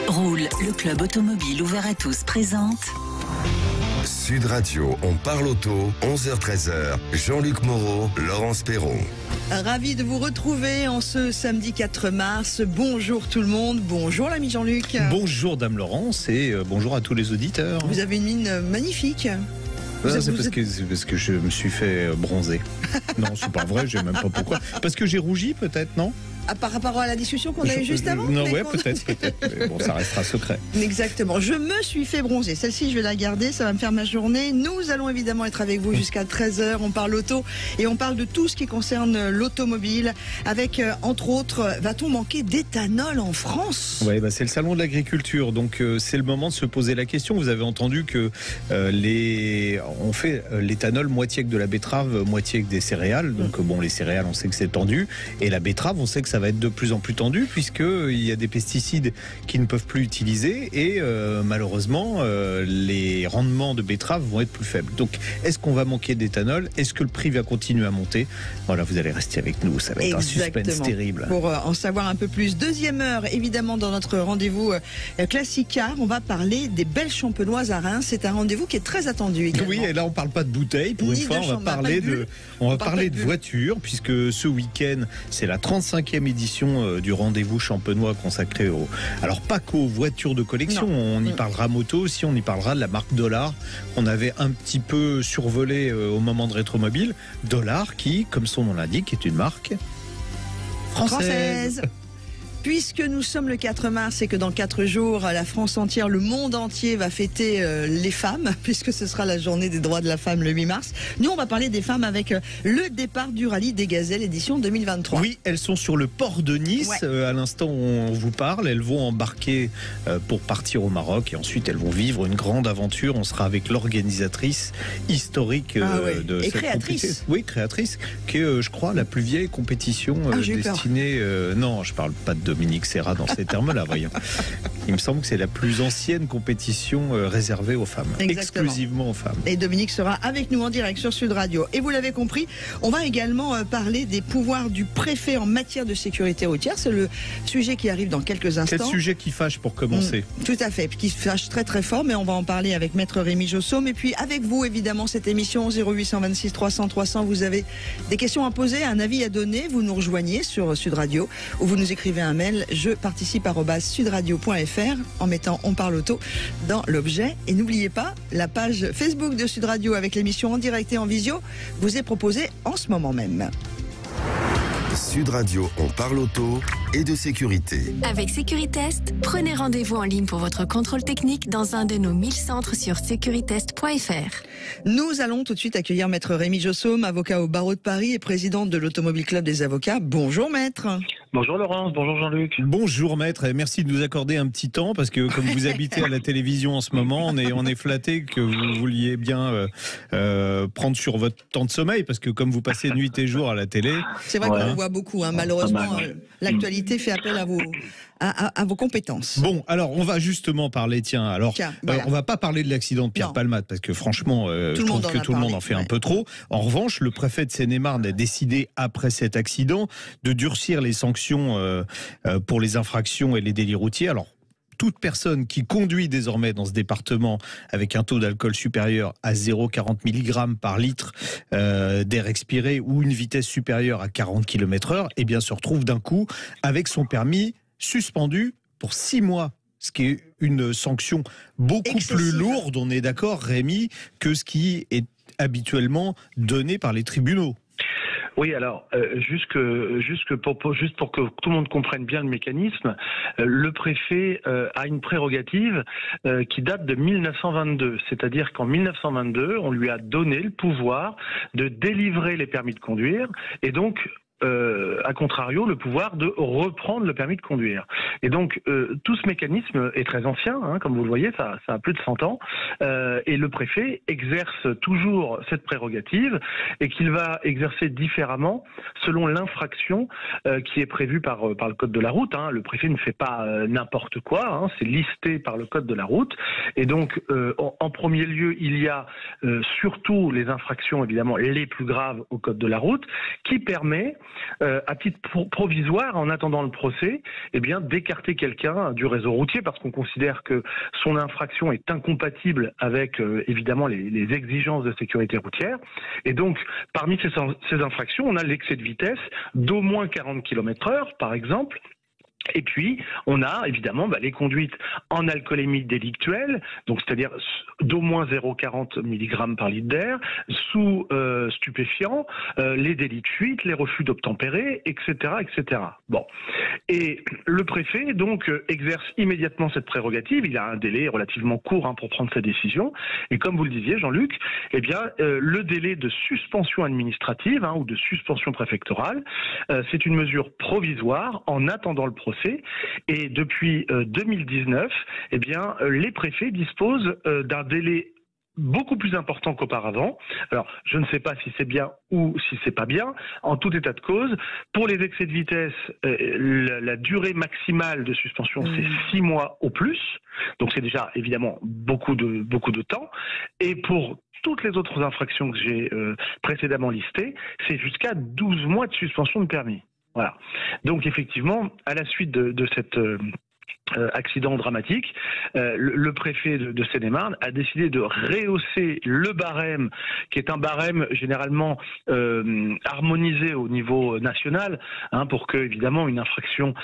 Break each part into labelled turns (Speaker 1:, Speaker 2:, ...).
Speaker 1: Roule, le club automobile ouvert à tous, présente
Speaker 2: Sud Radio, on parle auto, 11h-13h, Jean-Luc Moreau, Laurence Perron.
Speaker 3: Ravi de vous retrouver en ce samedi 4 mars. Bonjour tout le monde, bonjour l'ami Jean-Luc.
Speaker 4: Bonjour Dame Laurence et bonjour à tous les auditeurs.
Speaker 3: Vous avez une mine magnifique.
Speaker 4: C'est parce que je me suis fait bronzer. Non, c'est pas vrai, je sais même pas pourquoi. Parce que j'ai rougi peut-être, non ?
Speaker 3: Par rapport à la discussion qu'on a eue juste avant.
Speaker 4: Non, ouais, peut-être. Mais bon, ça restera secret.
Speaker 3: Exactement. Je me suis fait bronzer. Celle-ci, je vais la garder. Ça va me faire ma journée. Nous allons évidemment être avec vous jusqu'à 13h. On parle auto et on parle de tout ce qui concerne l'automobile. Avec, entre autres, va-t-on manquer d'éthanol en France ?
Speaker 4: Oui, c'est le salon de l'agriculture. Donc, c'est le moment de se poser la question. Vous avez entendu que on fait l'éthanol moitié avec de la betterave, moitié avec des céréales. Donc, les céréales, on sait que c'est tendu. Et la betterave, on sait que ça va être de plus en plus tendu puisqu'il y a des pesticides qui ne peuvent plus utiliser et malheureusement les rendements de betterave vont être plus faibles. Donc est-ce qu'on va manquer d'éthanol ? Est-ce que le prix va continuer à monter ? Voilà, vous allez rester avec nous, ça va être un suspense terrible.
Speaker 3: Pour en savoir un peu plus, deuxième heure évidemment dans notre rendez-vous classique car on va parler des belles champenoises à Reims. C'est un rendez-vous qui est très attendu également.
Speaker 4: Oui, et là on parle pas de bouteilles, pour une fois on va parler de voitures puisque ce week-end c'est la 35e édition du rendez-vous champenois consacré alors pas qu'aux voitures de collection, on y parlera moto aussi, on y parlera de la marque Dollar qu'on avait un petit peu survolée au moment de Rétromobile. Dollar qui, comme son nom l'indique, est une marque française.
Speaker 3: Puisque nous sommes le 4 mars et que dans 4 jours, la France entière, le monde entier va fêter les femmes, puisque ce sera la journée des droits de la femme le 8 mars. Nous, on va parler des femmes avec le départ du rallye des Gazelles édition 2023.
Speaker 4: Oui, elles sont sur le port de Nice. Ouais. À l'instant où on vous parle, elles vont embarquer pour partir au Maroc et ensuite elles vont vivre une grande aventure. On sera avec l'organisatrice historique de cette compétition. Oui, créatrice, qui est, je crois, la plus vieille compétition destinée... non, je parle pas de Dominique Serra dans ces termes-là, voyons. Il me semble que c'est la plus ancienne compétition réservée aux femmes. Exactement. Exclusivement aux femmes.
Speaker 3: Et Dominique sera avec nous en direct sur Sud Radio. Et vous l'avez compris, on va également parler des pouvoirs du préfet en matière de sécurité routière. C'est le sujet qui arrive dans quelques instants.
Speaker 4: C'est le sujet qui fâche pour commencer.
Speaker 3: Tout à fait, qui fâche très très fort, mais on va en parler avec Maître Rémi Jossaume. Et puis avec vous, évidemment, cette émission 0826 300 300. Vous avez des questions à poser, un avis à donner. Vous nous rejoignez sur Sud Radio ou vous nous écrivez un mail, je participe@sudradio.fr en mettant On parle auto dans l'objet. Et n'oubliez pas, la page Facebook de Sud Radio avec l'émission en direct et en visio vous est proposée en ce moment même.
Speaker 2: Sud Radio, on parle auto et de sécurité.
Speaker 1: Avec Sécuritest, prenez rendez-vous en ligne pour votre contrôle technique dans un de nos 1000 centres sur securitest.fr.
Speaker 3: Nous allons tout de suite accueillir Maître Rémi Jossaume, avocat au barreau de Paris et président de l'Automobile Club des avocats. Bonjour Maître.
Speaker 5: Bonjour Laurence, bonjour Jean-Luc.
Speaker 4: Bonjour Maître, et merci de nous accorder un petit temps parce que comme vous habitez à la télévision en ce moment, on est flatté que vous vouliez bien prendre sur votre temps de sommeil parce que comme vous passez nuit et jour à la télé...
Speaker 3: C'est vrai qu'on le voit beaucoup, malheureusement, l'actualité fait appel à vos compétences.
Speaker 4: Bon, alors on va justement parler, on va pas parler de l'accident de Pierre Palmade parce que franchement, je trouve que tout le monde en fait un peu trop. En revanche, le préfet de Seine-et-Marne a décidé, après cet accident, de durcir les sanctions pour les infractions et les délits routiers. Alors, toute personne qui conduit désormais dans ce département avec un taux d'alcool supérieur à 0,40 mg par litre d'air expiré ou une vitesse supérieure à 40 km/h, eh bien, se retrouve d'un coup avec son permis suspendu pour 6 mois. Ce qui est une sanction beaucoup plus lourde, on est d'accord, Rémi, que ce qui est habituellement donné par les tribunaux.
Speaker 5: Oui, alors juste pour que tout le monde comprenne bien le mécanisme, le préfet a une prérogative qui date de 1922, c'est-à-dire qu'en 1922, on lui a donné le pouvoir de délivrer les permis de conduire et donc à contrario, le pouvoir de reprendre le permis de conduire. Et donc, tout ce mécanisme est très ancien, comme vous le voyez, ça a plus de 100 ans, et le préfet exerce toujours cette prérogative, et qu'il va exercer différemment selon l'infraction qui est prévue par le Code de la route. Le préfet ne fait pas n'importe quoi, c'est listé par le Code de la route, et donc, en premier lieu, il y a surtout les infractions, évidemment, les plus graves au Code de la route, qui permet à titre provisoire, en attendant le procès, eh bien, d'écarter quelqu'un du réseau routier parce qu'on considère que son infraction est incompatible avec, évidemment, les exigences de sécurité routière. Et donc, parmi ces infractions, on a l'excès de vitesse d'au moins 40 km/h, par exemple. Et puis, on a évidemment les conduites en alcoolémie délictuelle, donc c'est-à-dire d'au moins 0,40 mg par litre d'air, sous stupéfiants, les délits de fuite, les refus d'obtempérer, etc., etc. Bon. Et le préfet, donc, exerce immédiatement cette prérogative. Il a un délai relativement court pour prendre sa décision. Et comme vous le disiez, Jean-Luc, eh bien, le délai de suspension administrative ou de suspension préfectorale, c'est une mesure provisoire en attendant le procès. Et depuis 2019, eh bien, les préfets disposent d'un délai beaucoup plus important qu'auparavant. Alors, je ne sais pas si c'est bien ou si c'est pas bien. En tout état de cause, pour les excès de vitesse, la durée maximale de suspension, c'est 6 mois au plus. Donc, c'est déjà, évidemment, beaucoup de temps. Et pour toutes les autres infractions que j'ai précédemment listées, c'est jusqu'à 12 mois de suspension de permis. Voilà. Donc effectivement, à la suite de cet accident dramatique, le préfet de Seine-et-Marne a décidé de rehausser le barème, qui est un barème généralement harmonisé au niveau national, pour que évidemment une infraction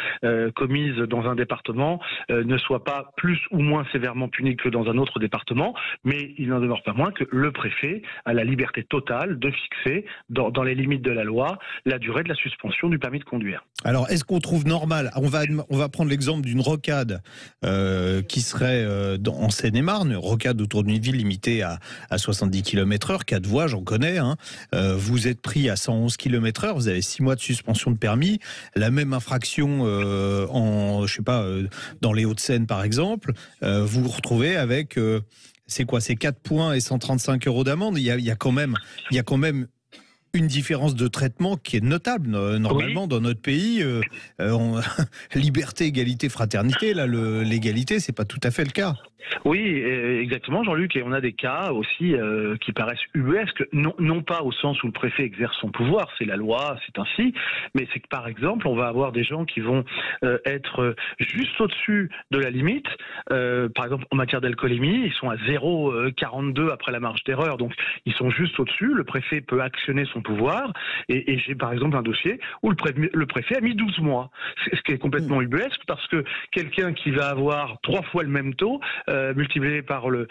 Speaker 5: commise dans un département ne soit pas plus ou moins sévèrement punie que dans un autre département, mais il n'en demeure pas moins que le préfet a la liberté totale de fixer, dans les limites de la loi, la durée de la suspension du permis de conduire.
Speaker 4: Alors, est-ce qu'on trouve normal, on va prendre l'exemple d'une rocade qui serait en Seine-et-Marne, rocade autour d'une ville limitée à 70 km/h, 4 voies, j'en connais. Vous êtes pris à 111 km/h, vous avez 6 mois de suspension de permis. La même infraction dans les Hauts-de-Seine par exemple, vous vous retrouvez avec c'est 4 points et 135 € d'amende. Il y a quand même une différence de traitement qui est notable. Normalement, dans notre pays, liberté, égalité, fraternité, là, l'égalité, c'est pas tout à fait le cas.
Speaker 5: Oui, exactement, Jean-Luc, et on a des cas aussi qui paraissent ubuesques, non pas au sens où le préfet exerce son pouvoir, c'est la loi, c'est ainsi, mais c'est que par exemple, on va avoir des gens qui vont être juste au-dessus de la limite, par exemple en matière d'alcoolémie, ils sont à 0,42 après la marge d'erreur, donc ils sont juste au-dessus, le préfet peut actionner son pouvoir, et j'ai par exemple un dossier où le préfet a mis 12 mois, ce qui est complètement ubuesque, parce que quelqu'un qui va avoir 3 fois le même taux, multiplié par le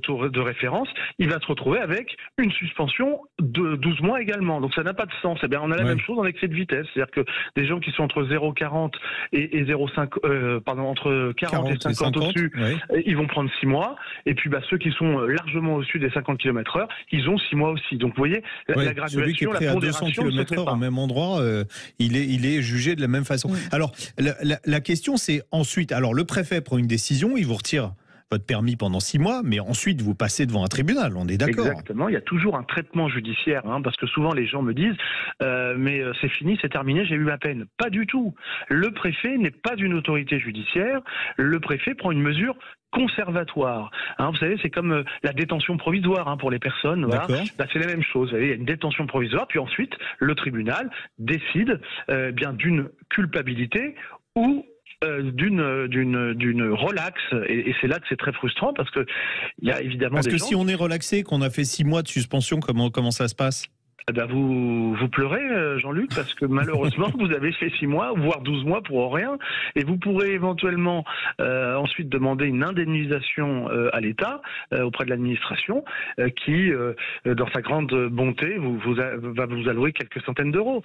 Speaker 5: taux de référence, il va se retrouver avec une suspension de 12 mois également. Donc ça n'a pas de sens. Eh bien, on a la même chose en excès de vitesse. C'est-à-dire que des gens qui sont entre 0,40 et 0,5, entre 40 et 50 au-dessus, ils vont prendre 6 mois. Et puis ceux qui sont largement au-dessus des 50 km/h, ils ont 6 mois aussi. Donc vous voyez, la graduation,
Speaker 4: celui qui est prêt à 200 km/h au même endroit, il est jugé de la même façon. Alors la question c'est ensuite, alors le préfet prend une décision, il vous retire votre permis pendant 6 mois, mais ensuite vous passez devant un tribunal, on est d'accord?
Speaker 5: Exactement, il y a toujours un traitement judiciaire, parce que souvent les gens me disent mais c'est fini, c'est terminé, j'ai eu ma peine. Pas du tout. Le préfet n'est pas une autorité judiciaire, le préfet prend une mesure conservatoire. Vous savez, c'est comme la détention provisoire pour les personnes. Voilà. C'est la même chose. Vous savez, il y a une détention provisoire, puis ensuite le tribunal décide d'une culpabilité ou d'une relaxe, et c'est là que c'est très frustrant, parce que il y a évidemment
Speaker 4: des gens... si on est relaxé, qu'on a fait 6 mois de suspension, comment ça se passe?
Speaker 5: Vous pleurez, Jean-Luc, parce que malheureusement, vous avez fait 6 mois, voire 12 mois pour rien, et vous pourrez éventuellement ensuite demander une indemnisation à l'État, auprès de l'administration, qui, dans sa grande bonté, va vous allouer quelques centaines d'euros.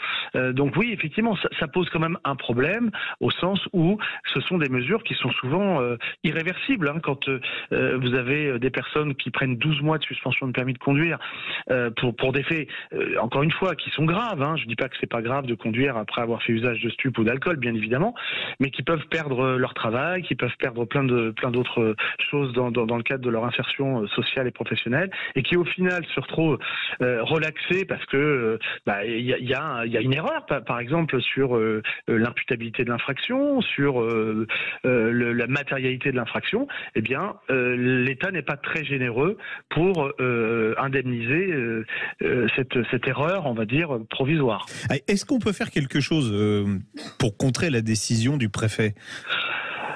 Speaker 5: Donc oui, effectivement, ça pose quand même un problème, au sens où ce sont des mesures qui sont souvent irréversibles. Quand vous avez des personnes qui prennent 12 mois de suspension de permis de conduire pour des faits... encore une fois, qui sont graves. Je ne dis pas que c'est pas grave de conduire après avoir fait usage de stupes ou d'alcool, bien évidemment, mais qui peuvent perdre leur travail, qui peuvent perdre plein d'autres choses dans le cadre de leur insertion sociale et professionnelle, et qui au final se retrouvent relaxés parce que y a une erreur, par exemple sur l'imputabilité de l'infraction, sur la matérialité de l'infraction. Eh bien, l'État n'est pas très généreux pour indemniser cette cette erreur, on va dire, provisoire.
Speaker 4: Est-ce qu'on peut faire quelque chose pour contrer la décision du préfet ?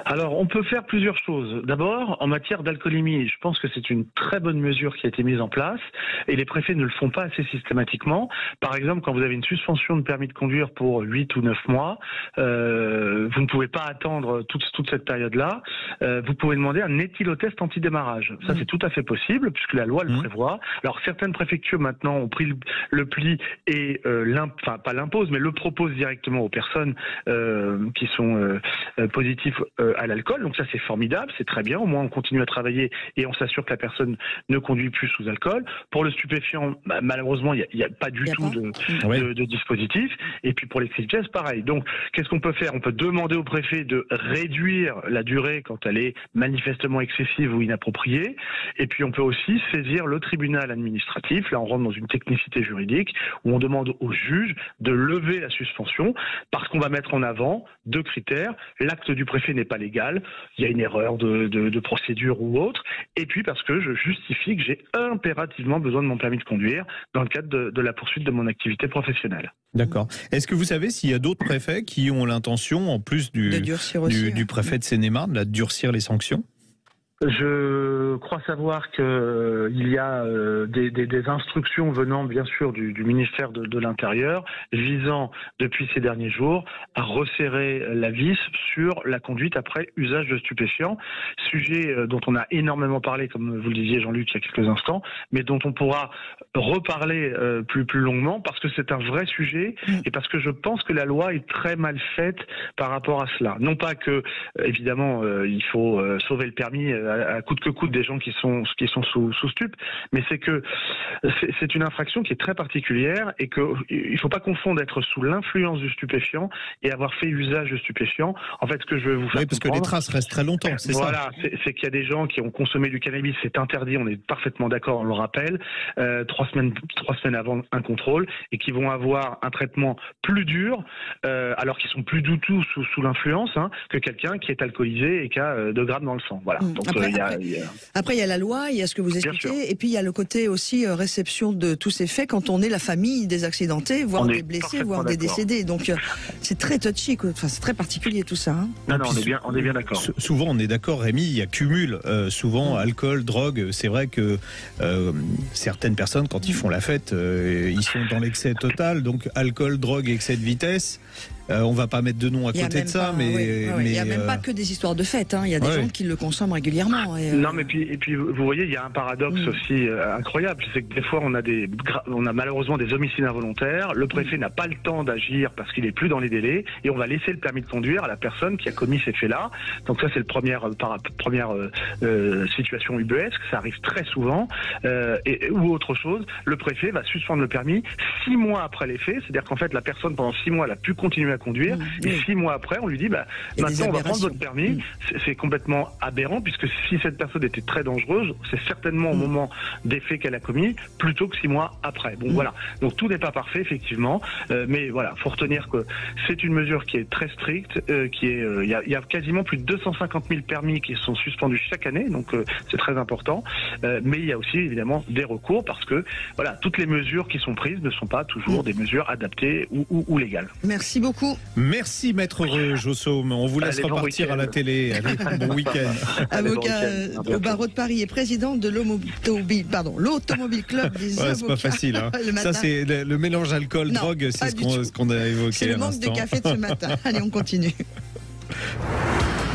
Speaker 5: Alors, on peut faire plusieurs choses. D'abord, en matière d'alcoolémie, je pense que c'est une très bonne mesure qui a été mise en place et les préfets ne le font pas assez systématiquement. Par exemple, quand vous avez une suspension de permis de conduire pour 8 ou 9 mois, vous ne pouvez pas attendre toute cette période-là. Vous pouvez demander un éthylotest anti-démarrage. Ça, c'est tout à fait possible puisque la loi le prévoit. Alors, certaines préfectures maintenant ont pris le pli et pas l'imposent, mais le proposent directement aux personnes qui sont positives à l'alcool. Donc ça, c'est formidable, c'est très bien. Au moins, on continue à travailler et on s'assure que la personne ne conduit plus sous alcool. Pour le stupéfiant, malheureusement, il n'y a pas du tout de dispositif. Et puis pour l'excès de vitesse, pareil. Donc, qu'est-ce qu'on peut faire ? On peut demander au préfet de réduire la durée quand elle est manifestement excessive ou inappropriée. Et puis, on peut aussi saisir le tribunal administratif. Là, on rentre dans une technicité juridique où on demande au juge de lever la suspension parce qu'on va mettre en avant 2 critères. L'acte du préfet n'est pas légal, il y a une erreur de procédure ou autre, et puis parce que je justifie que j'ai impérativement besoin de mon permis de conduire dans le cadre de la poursuite de mon activité professionnelle.
Speaker 4: D'accord. Est-ce que vous savez s'il y a d'autres préfets qui ont l'intention, en plus du préfet de Seine-et-Marne, de durcir les sanctions ?
Speaker 5: Je crois savoir qu'il y a des instructions venant bien sûr du ministère de l'Intérieur visant depuis ces derniers jours à resserrer la vis sur la conduite après usage de stupéfiants, sujet dont on a énormément parlé, comme vous le disiez Jean-Luc il y a quelques instants, mais dont on pourra reparler plus longuement parce que c'est un vrai sujet et parce que je pense que la loi est très mal faite par rapport à cela. Non pas que évidemment il faut sauver le permis à coûte que coûte des gens qui sont sous stup, mais c'est que c'est une infraction qui est très particulière et qu'il ne faut pas confondre être sous l'influence du stupéfiant et avoir fait usage de stupéfiant. En fait, ce que je veux vous faire
Speaker 4: parce que les traces restent très longtemps, c'est ça.
Speaker 5: Voilà, c'est qu'il y a des gens qui ont consommé du cannabis, c'est interdit, on est parfaitement d'accord, on le rappelle, 3 semaines avant un contrôle, et qui vont avoir un traitement plus dur, alors qu'ils sont plus du tout sous l'influence, que quelqu'un qui est alcoolisé et qui a 2 grammes dans le sang. Voilà. Donc,
Speaker 3: Après, il y a la loi, il y a ce que vous expliquez, et puis il y a le côté aussi réception de tous ces faits quand on est la famille des accidentés, voire des blessés, voire des décédés. Donc c'est très touchy, enfin, c'est très particulier tout ça.
Speaker 5: Non, on est bien d'accord.
Speaker 4: Souvent, on est d'accord, Rémi, il y a cumul. Souvent, alcool, drogue, c'est vrai que certaines personnes, quand ils font la fête, ils sont dans l'excès total. Donc alcool, drogue, excès de vitesse. On va pas mettre de nom à côté de ça, mais
Speaker 3: il n'y a même pas que des histoires de fêtes. Il y a des gens qui le consomment régulièrement.
Speaker 5: Non, mais puis vous voyez, il y a un paradoxe aussi incroyable, c'est que des fois on a malheureusement des homicides involontaires. Le préfet n'a pas le temps d'agir parce qu'il est plus dans les délais, et on va laisser le permis de conduire à la personne qui a commis ces faits-là. Donc ça, c'est le première situation ubuesque. Ça arrive très souvent. Ou autre chose, le préfet va suspendre le permis 6 mois après les faits. C'est-à-dire qu'en fait, la personne pendant 6 mois, elle a pu continuer à conduire, et 6 mois après, on lui dit maintenant on va prendre votre permis. C'est complètement aberrant, puisque si cette personne était très dangereuse, c'est certainement au moment des faits qu'elle a commis, plutôt que 6 mois après. Bon, voilà. Donc tout n'est pas parfait, effectivement, mais voilà, faut retenir que c'est une mesure qui est très stricte, il y a quasiment plus de 250 000 permis qui sont suspendus chaque année, donc c'est très important, mais il y a aussi évidemment des recours, parce que voilà, toutes les mesures qui sont prises ne sont pas toujours des mesures adaptées ou légales.
Speaker 3: Merci beaucoup.
Speaker 4: Merci Maître Jossaume. On vous laisse repartir à la télé. Allez, bon week-end.
Speaker 3: Avocat au barreau de Paris et président de l'Automobile Club des avocats.
Speaker 4: C'est pas facile. Ça, c'est le mélange alcool-drogue, c'est ce qu'on a évoqué.
Speaker 3: C'est le manque de café de ce matin. Allez, on continue.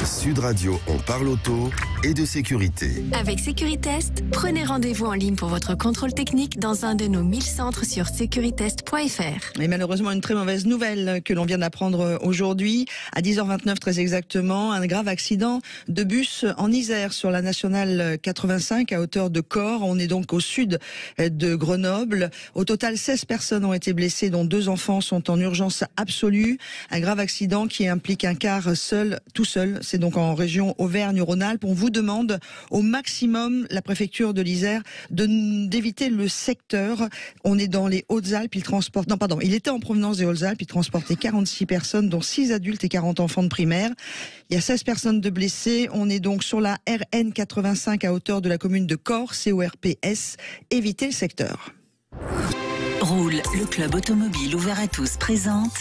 Speaker 2: Sud Radio, on parle auto et de sécurité.
Speaker 1: Avec Sécuritest, prenez rendez-vous en ligne pour votre contrôle technique dans un de nos 1000 centres sur securitest.fr.
Speaker 3: Et malheureusement, une très mauvaise nouvelle que l'on vient d'apprendre aujourd'hui. À 10h29 très exactement, un grave accident de bus en Isère sur la nationale 85 à hauteur de Corps. On est donc au sud de Grenoble. Au total, 16 personnes ont été blessées, dont 2 enfants sont en urgence absolue. Un grave accident qui implique un car tout seul. C'est donc en région Auvergne-Rhône-Alpes. On vous demande au maximum, la préfecture de l'Isère, d'éviter le secteur. On est dans les Hautes-Alpes. Il était en provenance des Hautes-Alpes. Il transportait 46 personnes, dont 6 adultes et 40 enfants de primaire. Il y a 16 personnes de blessés. On est donc sur la RN 85 à hauteur de la commune de Corps, CORPS. Évitez le secteur.
Speaker 6: Roule, le club automobile ouvert à tous présente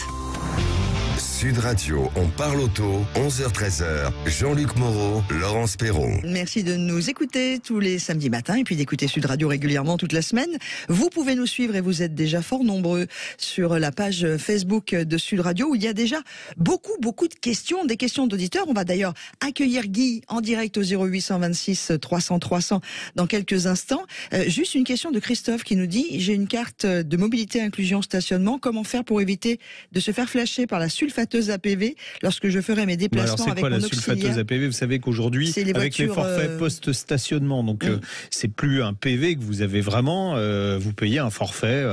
Speaker 2: Sud Radio, on parle auto, 11h-13h, Jean-Luc Moreau, Laurence Perron.
Speaker 3: Merci de nous écouter tous les samedis matins et puis d'écouter Sud Radio régulièrement toute la semaine. Vous pouvez nous suivre et vous êtes déjà fort nombreux sur la page Facebook de Sud Radio où il y a déjà beaucoup de questions, des questions d'auditeurs. On va d'ailleurs accueillir Guy en direct au 0826 300 300 dans quelques instants. Juste une question de Christophe qui nous dit: j'ai une carte de mobilité inclusion stationnement, comment faire pour éviter de se faire flasher par la sulfateuse APV lorsque je ferai mes déplacements avec mon auxiliaire?
Speaker 4: C'est quoi la sulfateuse APV? Vous savez qu'aujourd'hui, avec les forfaits post-stationnement, donc c'est plus un PV que vous avez vraiment, vous payez un forfait.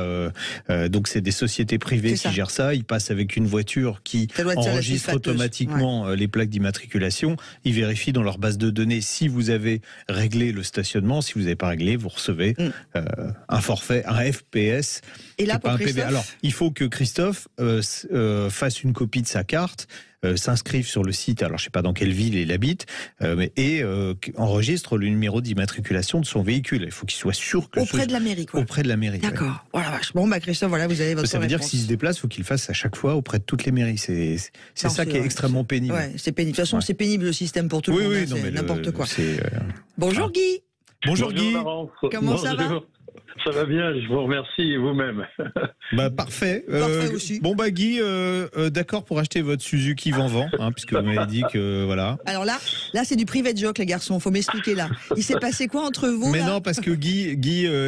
Speaker 4: Donc c'est des sociétés privées qui gèrent ça. Ils passent avec une voiture qui enregistre automatiquement les plaques d'immatriculation. Ils vérifient dans leur base de données si vous avez réglé le stationnement. Si vous n'avez pas réglé, vous recevez un forfait, un FPS.
Speaker 3: Et là, pour
Speaker 4: un
Speaker 3: Christophe,
Speaker 4: PV. Alors, il faut que Christophe fasse une copie de sa carte, s'inscrive sur le site, alors je ne sais pas dans quelle ville il habite, et enregistre le numéro d'immatriculation de son véhicule. Il faut qu'il soit sûr que...
Speaker 3: Auprès de la mairie, quoi.
Speaker 4: Auprès de la mairie.
Speaker 3: D'accord. Ouais. Voilà, vache. Bon, Christophe, voilà, vous avez votre
Speaker 4: Ça veut dire
Speaker 3: réponse.
Speaker 4: que s'il se déplace, il faut qu'il le fasse à chaque fois auprès de toutes les mairies. C'est ça qui est extrêmement pénible.
Speaker 3: Ouais, c'est pénible. De toute façon, c'est pénible le système pour tout le monde.
Speaker 4: Oui,
Speaker 3: c'est n'importe quoi.
Speaker 4: Bonjour
Speaker 3: Guy.
Speaker 4: Bonjour Guy.
Speaker 3: Comment ça va?
Speaker 7: Ça va bien, je vous remercie, et vous-même.
Speaker 4: Parfait.
Speaker 3: Parfait aussi.
Speaker 4: Bon Guy, d'accord pour acheter votre Suzuki Vanvan, puisque vous m'avez dit que voilà.
Speaker 3: Alors là c'est du private joke, les garçons, faut m'expliquer là. Il s'est passé quoi entre vous?
Speaker 4: Mais
Speaker 3: là
Speaker 4: non, parce que Guy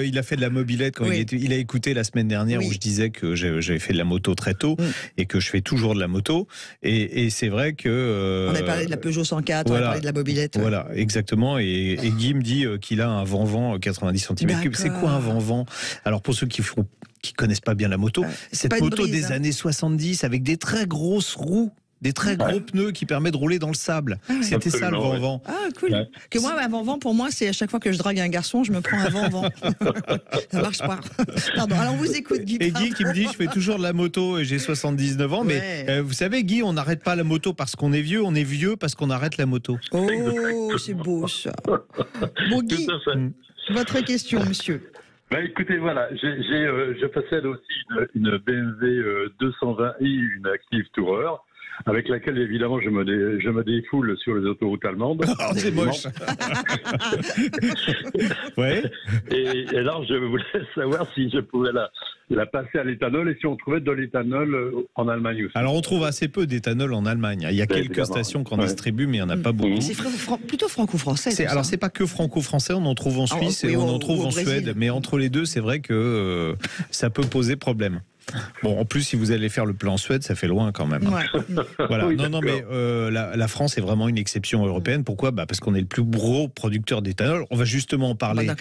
Speaker 4: il a fait de la mobilette quand il a écouté la semaine dernière où je disais que j'avais fait de la moto très tôt et que je fais toujours de la moto. Et c'est vrai que...
Speaker 3: on avait parlé de la Peugeot 104, on avait parlé de la mobilette.
Speaker 4: Voilà, exactement. Et Guy me dit qu'il a un Vanvan 90 cm3. C'est quoi un Vanvan? Alors pour ceux qui connaissent pas bien la moto, cette moto des années 70 avec des très grosses roues, des très gros pneus qui permettent de rouler dans le sable. C'était ça le Vanvan.
Speaker 3: Ah cool. Ouais. Que moi un Vanvan pour moi c'est à chaque fois que je drague un garçon, je me prends un Vanvan. Ça marche pas. Pardon. Alors on vous écoute Guy.
Speaker 4: Et Guy qui me dit je fais toujours de la moto et j'ai 79 ans mais vous savez Guy, on n'arrête pas la moto parce qu'on est vieux parce qu'on arrête la moto.
Speaker 3: Oh, c'est beau ça. Bon Guy, votre question monsieur.
Speaker 7: Écoutez, voilà, je possède aussi une BMW 220i, une Active Tourer, avec laquelle évidemment je me défoule sur les autoroutes allemandes.
Speaker 4: Oh, c'est moche. Ouais.
Speaker 7: Et alors je voulais savoir si je pouvais la passer à l'éthanol et si on trouvait de l'éthanol en Allemagne aussi.
Speaker 4: Alors on trouve assez peu d'éthanol en Allemagne. Il y a quelques stations qu'on distribue, mais il n'y en a pas beaucoup.
Speaker 3: C'est plutôt franco-français.
Speaker 4: Alors c'est pas que franco-français, on en trouve en Suisse et on en trouve en Suède. Mais entre les deux, c'est vrai que ça peut poser problème. Bon, en plus, si vous allez faire le plein en Suède, ça fait loin quand même. Voilà. Oui, non, mais la France est vraiment une exception européenne. Pourquoi ? Parce qu'on est le plus gros producteur d'éthanol. On va justement en parler dans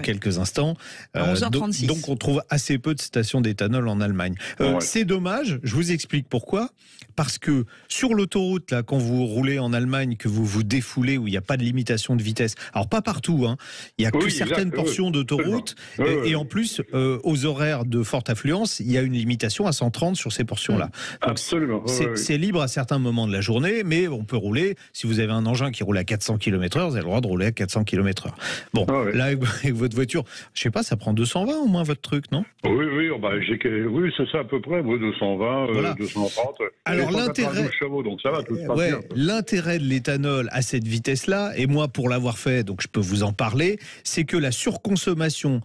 Speaker 4: quelques instants.
Speaker 3: À 11h36.
Speaker 4: Donc, on trouve assez peu de stations d'éthanol en Allemagne. C'est dommage. Je vous explique pourquoi. Parce que sur l'autoroute, là, quand vous roulez en Allemagne, que vous vous défoulez, où il n'y a pas de limitation de vitesse, alors pas partout, il n'y a que certaines portions d'autoroute, et en plus, aux horaires de forte affluence, il y a une limitation à 130 sur ces portions-là. Donc, absolument. C'est libre à certains moments de la journée, mais on peut rouler, si vous avez un engin qui roule à 400 km/h, vous avez le droit de rouler à 400 km/h. Bon, là, avec votre voiture, je sais pas, ça prend 220 au moins votre truc, non ?
Speaker 7: Oui, c'est ça à peu près, 220, 230. Alors l'intérêt, chevaux, donc ça va, tout se passe bien.
Speaker 4: L'intérêt de l'éthanol à cette vitesse-là, et moi pour l'avoir fait, donc je peux vous en parler, c'est que la surconsommation,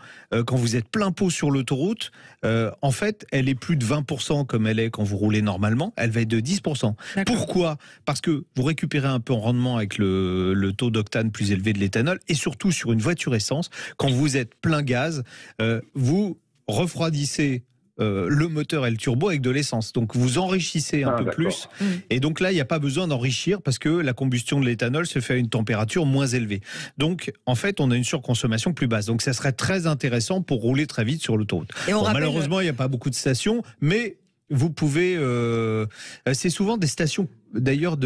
Speaker 4: quand vous êtes plein pot sur l'autoroute, en fait, elle est plus de 20% comme elle est quand vous roulez normalement, elle va être de 10%. Pourquoi ? Parce que vous récupérez un peu en rendement avec le taux d'octane plus élevé de l'éthanol, et surtout sur une voiture essence, quand vous êtes plein gaz, vous refroidissez le moteur et le turbo avec de l'essence. Donc vous enrichissez un peu plus. Et donc là, il n'y a pas besoin d'enrichir parce que la combustion de l'éthanol se fait à une température moins élevée. Donc en fait, on a une surconsommation plus basse. Donc ça serait très intéressant pour rouler très vite sur l'autoroute. Malheureusement, il n'y a pas beaucoup de stations, mais vous pouvez... c'est souvent des stations d'ailleurs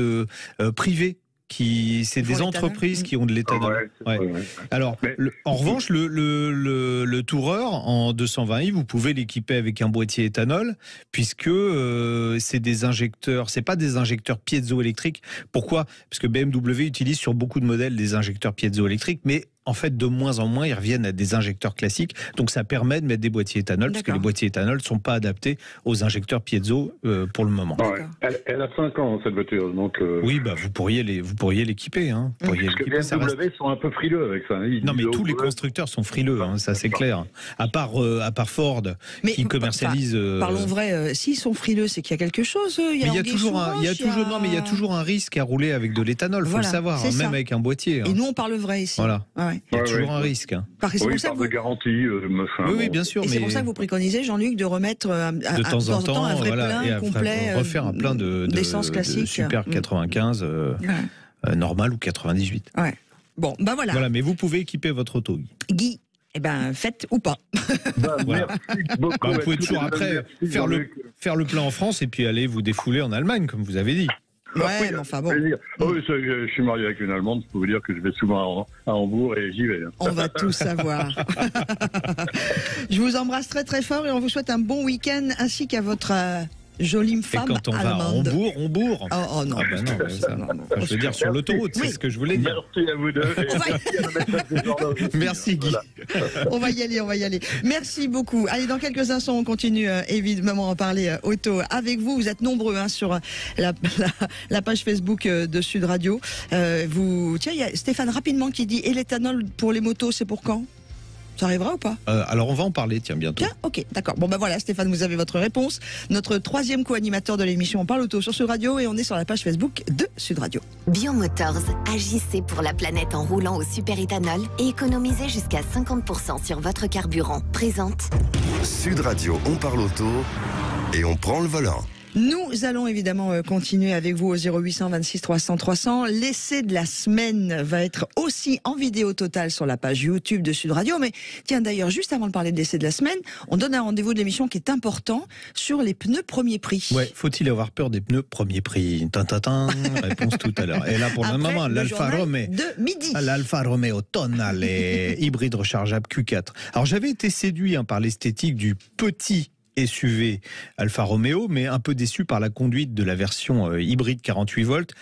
Speaker 4: privées. C'est des entreprises qui ont de l'éthanol. Alors, en revanche, le Tourer en 220i, vous pouvez l'équiper avec un boîtier éthanol, puisque c'est des injecteurs, c'est pas des injecteurs piézoélectriques. Pourquoi ? Parce que BMW utilise sur beaucoup de modèles des injecteurs piézoélectriques, mais en fait, de moins en moins, ils reviennent à des injecteurs classiques. Donc, ça permet de mettre des boîtiers éthanol, parce que les boîtiers éthanol ne sont pas adaptés aux injecteurs piezo pour le moment.
Speaker 7: Ouais. Elle a 5 ans, cette voiture. Donc,
Speaker 4: oui, vous pourriez l'équiper. Hein.
Speaker 7: Parce que BMW sont un peu frileux avec ça.
Speaker 4: Non, mais tous les constructeurs sont frileux, ça c'est clair. À part Ford, qui commercialise...
Speaker 3: Parlons vrai, s'ils sont frileux, c'est qu'il y a quelque chose. Il y a
Speaker 4: toujours un risque à rouler avec de l'éthanol, il faut le savoir, même avec un boîtier.
Speaker 3: Et nous, on parle vrai ici.
Speaker 4: Voilà. Il y a toujours un risque.
Speaker 7: Oui, par de garantie, machin.
Speaker 4: Oui, bien sûr.
Speaker 3: Et c'est pour ça que vous préconisez, Jean-Luc, de remettre
Speaker 4: de temps en temps
Speaker 3: un vrai plein complet.
Speaker 4: Refaire un plein d'essence classique. De Super 95 normal ou 98.
Speaker 3: Ouais. Bon, voilà.
Speaker 4: Voilà, mais vous pouvez équiper votre auto,
Speaker 3: Guy. Faites ou pas.
Speaker 4: Voilà. Vous pouvez toujours après faire le plein en France et puis aller vous défouler en Allemagne, comme vous avez dit.
Speaker 3: Ouais, mais enfin bon.
Speaker 7: Oui, je suis marié avec une Allemande, je peux vous dire que je vais souvent à Hambourg et j'y vais.
Speaker 3: On va tout savoir. Je vous embrasse très très fort et on vous souhaite un bon week-end ainsi qu'à votre jolie femme allemande.
Speaker 4: Et quand on va à Hambourg.
Speaker 3: Oh non.
Speaker 4: Je veux dire sur l'autoroute, c'est ce que je voulais dire.
Speaker 7: Merci à vous deux.
Speaker 4: Merci Guy.
Speaker 3: On va y aller. Merci beaucoup. Allez, dans quelques instants, on continue évidemment à parler auto avec vous. Vous êtes nombreux sur la page Facebook de Sud Radio. Tiens, il y a Stéphane rapidement qui dit, et l'éthanol pour les motos, c'est pour quand ? Ça arrivera ou pas ?
Speaker 4: Alors on va en parler, bientôt.
Speaker 3: Ok, d'accord. Bon voilà, Stéphane, vous avez votre réponse. Notre troisième co-animateur de l'émission On parle auto sur Sud Radio et on est sur la page Facebook de Sud Radio.
Speaker 8: Biomotors, agissez pour la planète en roulant au super-éthanol et économisez jusqu'à 50% sur votre carburant. Présente
Speaker 2: Sud Radio, on parle auto et on prend le volant.
Speaker 3: Nous allons évidemment continuer avec vous au 0800 26 300 300. L'essai de la semaine va être aussi en vidéo totale sur la page YouTube de Sud Radio. Mais tiens, d'ailleurs, juste avant de parler de l'essai de la semaine, on donne un rendez-vous de l'émission qui est important sur les pneus premier prix.
Speaker 4: Ouais, faut-il avoir peur des pneus premier prix ? Réponse tout à l'heure. Et là, pour le moment, l'Alfa Romeo
Speaker 3: de midi.
Speaker 4: L'Alfa Romeo Tonale hybride rechargeable Q4. Alors, j'avais été séduit par l'esthétique du petit SUV Alfa Romeo, mais un peu déçu par la conduite de la version hybride 48 volts.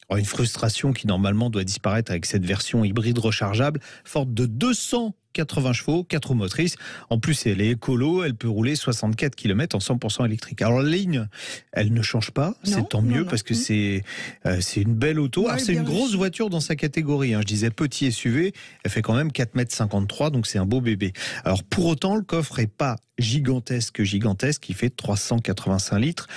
Speaker 4: Une frustration qui normalement doit disparaître avec cette version hybride rechargeable, forte de 280 chevaux, 4 roues motrices. En plus, elle est écolo, elle peut rouler 64 km en 100% électrique. Alors la ligne, elle ne change pas, c'est tant mieux parce que c'est une belle auto. Alors c'est une grosse voiture dans sa catégorie. Je disais petit SUV, elle fait quand même 4,53 m, donc c'est un beau bébé. Alors pour autant, le coffre n'est pas gigantesque, il fait 385 litres.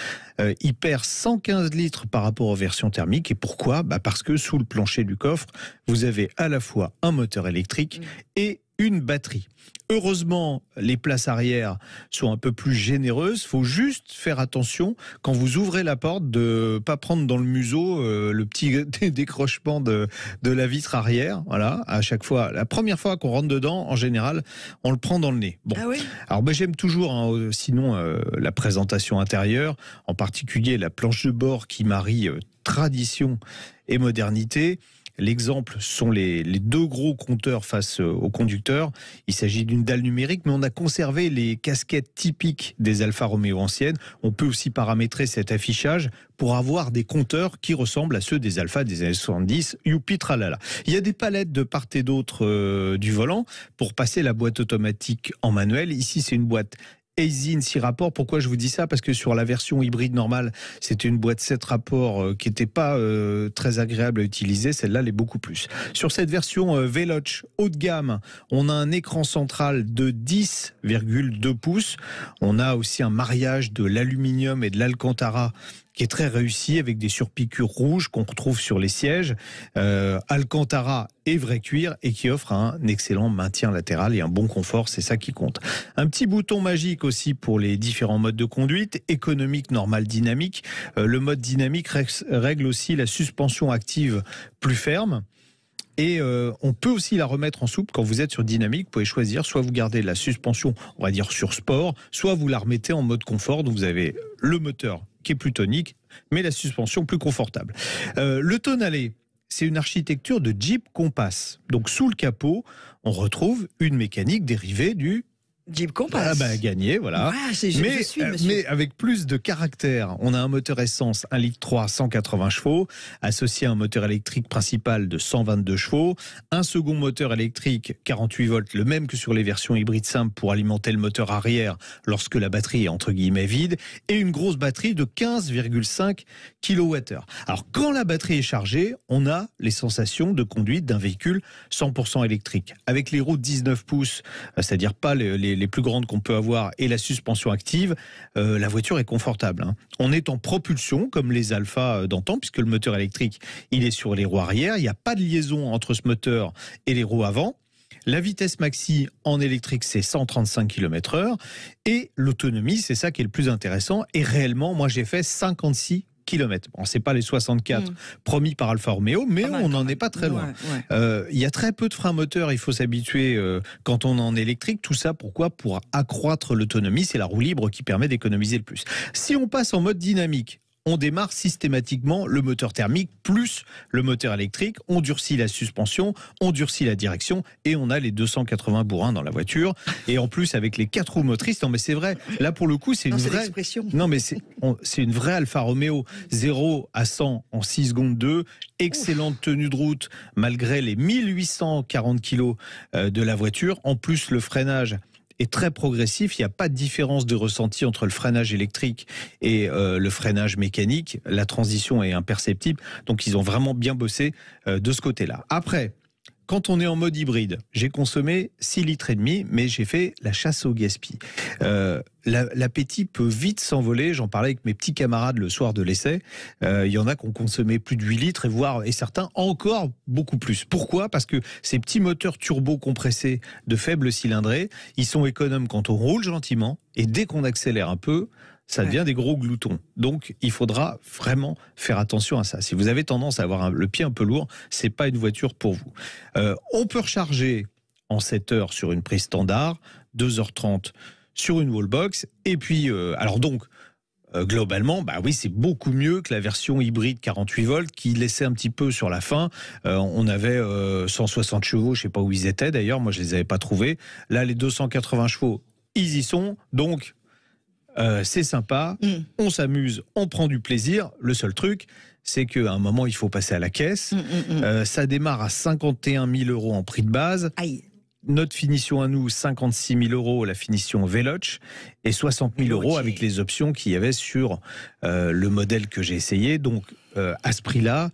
Speaker 4: Il perd 115 litres par rapport aux versions thermiques. Et pourquoi ? Parce que sous le plancher du coffre, vous avez à la fois un moteur électrique et une batterie. Heureusement, les places arrière sont un peu plus généreuses. Il faut juste faire attention quand vous ouvrez la porte de ne pas prendre dans le museau le petit décrochement de la vitre arrière. Voilà, à chaque fois. La première fois qu'on rentre dedans, en général, on le prend dans le nez. Bon.
Speaker 3: Ah oui.
Speaker 4: Alors j'aime toujours, sinon, la présentation intérieure, en particulier la planche de bord qui marie tradition et modernité. L'exemple sont les deux gros compteurs face au conducteur. Il s'agit d'une dalle numérique, mais on a conservé les casquettes typiques des Alfa Romeo anciennes. On peut aussi paramétrer cet affichage pour avoir des compteurs qui ressemblent à ceux des Alfa des années 70. Youpi tralala. Il y a des palettes de part et d'autre du volant pour passer la boîte automatique en manuel. Ici, c'est une boîte Aisin 6 rapports. Pourquoi je vous dis ça ? Parce que sur la version hybride normale, c'était une boîte 7 rapports qui n'était pas très agréable à utiliser. Celle-là l'est beaucoup plus. Sur cette version Veloce haut de gamme, on a un écran central de 10,2 pouces. On a aussi un mariage de l'aluminium et de l'alcantara qui est très réussi avec des surpiqûres rouges qu'on retrouve sur les sièges. Alcantara et vrai cuir et qui offre un excellent maintien latéral et un bon confort, c'est ça qui compte. Un petit bouton magique aussi pour les différents modes de conduite, économique, normal, dynamique. Le mode dynamique règle aussi la suspension active plus ferme. Et on peut aussi la remettre en souple quand vous êtes sur dynamique. Vous pouvez choisir, soit vous gardez la suspension, on va dire sur sport, soit vous la remettez en mode confort, donc vous avez le moteur qui est plus tonique, mais la suspension plus confortable. Le Tonale, c'est une architecture de Jeep Compass. Donc sous le capot, on retrouve une mécanique dérivée du
Speaker 3: Jeep Compass.
Speaker 4: Gagné, voilà. Mais avec plus de caractère. On a un moteur essence 1,3 litre, 180 chevaux, associé à un moteur électrique principal de 122 chevaux, un second moteur électrique 48 volts, le même que sur les versions hybrides simples pour alimenter le moteur arrière lorsque la batterie est entre guillemets vide, et une grosse batterie de 15,5 kWh. Alors quand la batterie est chargée, on a les sensations de conduite d'un véhicule 100% électrique. Avec les roues de 19 pouces, c'est-à-dire pas les plus grandes qu'on peut avoir, et la suspension active, la voiture est confortable. On est en propulsion, comme les Alpha d'antan, puisque le moteur électrique, il est sur les roues arrière. Il n'y a pas de liaison entre ce moteur et les roues avant. La vitesse maxi en électrique, c'est 135 km/h. Et l'autonomie, c'est ça qui est le plus intéressant. Et réellement, moi, j'ai fait 56 km. Bon, c'est pas les 64 promis par Alfa Romeo, mais on n'en est pas très loin. Il y a très peu de freins moteurs, il faut s'habituer quand on est en électrique. Tout ça, pourquoi ? Pour accroître l'autonomie, c'est la roue libre qui permet d'économiser le plus. Si on passe en mode dynamique, on démarre systématiquement le moteur thermique plus le moteur électrique, on durcit la suspension, on durcit la direction et on a les 280 bourrins dans la voiture. Et en plus, avec les 4 roues motrices, non mais c'est vrai, là pour le coup, c'est une vraie... Non mais c'est une vraie Alfa Romeo, 0 à 100 en 6 secondes 2, excellente tenue de route malgré les 1840 kilos de la voiture. En plus, le freinage est très progressif, il n'y a pas de différence de ressenti entre le freinage électrique et le freinage mécanique. La transition est imperceptible, donc ils ont vraiment bien bossé de ce côté-là. Après, quand on est en mode hybride, j'ai consommé 6,5 litres, mais j'ai fait la chasse au gaspillage. L'appétit peut vite s'envoler. J'en parlais avec mes petits camarades le soir de l'essai. Il y en a qui ont consommé plus de 8 litres et certains encore beaucoup plus. Pourquoi ? Parce que ces petits moteurs turbo compressés de faible cylindrée, ils sont économes quand on roule gentiment et dès qu'on accélère un peu, ça devient des gros gloutons. Donc, il faudra vraiment faire attention à ça. Si vous avez tendance à avoir le pied un peu lourd, c'est pas une voiture pour vous. On peut recharger en 7 heures sur une prise standard, 2h30 sur une wallbox. Et puis, globalement, oui, c'est beaucoup mieux que la version hybride 48 volts qui laissait un petit peu sur la fin. On avait 160 chevaux, je sais pas où ils étaient d'ailleurs, moi je les avais pas trouvés. Là, les 280 chevaux, ils y sont. Donc, c'est sympa, on s'amuse, on prend du plaisir. Le seul truc, c'est qu'à un moment, il faut passer à la caisse. Ça démarre à 51 000 € en prix de base. Aïe. Notre finition à nous, 56 000 € la finition Veloce et 60 000 € avec les options qu'il y avait sur le modèle que j'ai essayé. Donc, à ce prix-là,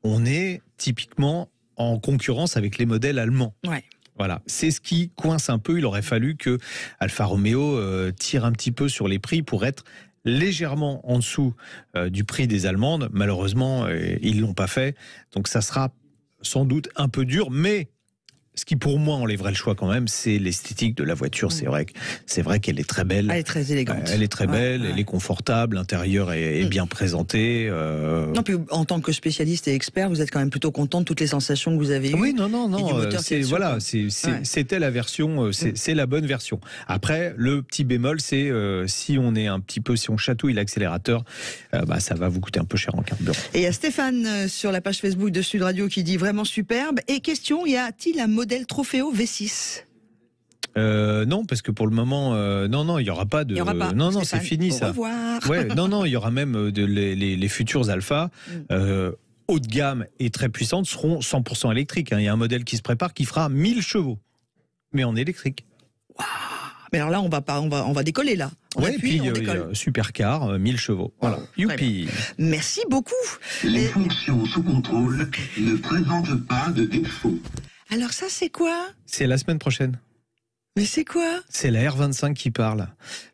Speaker 4: on est typiquement en concurrence avec les modèles allemands. Ouais. Voilà, c'est ce qui coince un peu. Il aurait fallu que Alfa Romeo tire un petit peu sur les prix pour être légèrement en dessous du prix des Allemandes. Malheureusement, ils l'ont pas fait. Donc ça sera sans doute un peu dur, mais ce qui pour moi enlèverait le choix quand même, c'est l'esthétique de la voiture. C'est vrai qu'elle est très belle. Elle est très élégante. Elle est très belle, elle est confortable, l'intérieur est bien présenté.
Speaker 3: Non, puis en tant que spécialiste et expert, vous êtes quand même plutôt content de toutes les sensations que vous avez eues.
Speaker 4: Oui, non. C'était la version, c'est la bonne version. Après, le petit bémol, c'est si on chatouille l'accélérateur, ça va vous coûter un peu cher en carburant.
Speaker 3: Et il y a Stéphane sur la page Facebook de Sud Radio qui dit vraiment superbe. Et question, y a-t-il un modèle Trofeo V6 ?
Speaker 4: Non, parce que pour le moment, il y aura pas de. Non, c'est fini ça. Au revoir. Ouais, non, il y aura même les futurs Alpha. Haut de gamme et très puissantes seront 100% électriques. Il y a un modèle qui se prépare qui fera 1000 chevaux, mais en électrique.
Speaker 3: Wow. Mais alors là, on va décoller là.
Speaker 4: Puis supercar, 1000 chevaux. Voilà. Youpi.
Speaker 3: Merci beaucoup.
Speaker 9: Les fonctions sous contrôle ne présentent pas de défaut.
Speaker 3: Alors ça, c'est quoi ?
Speaker 4: C'est la semaine prochaine.
Speaker 3: Mais c'est quoi ?
Speaker 4: C'est la R25 qui parle.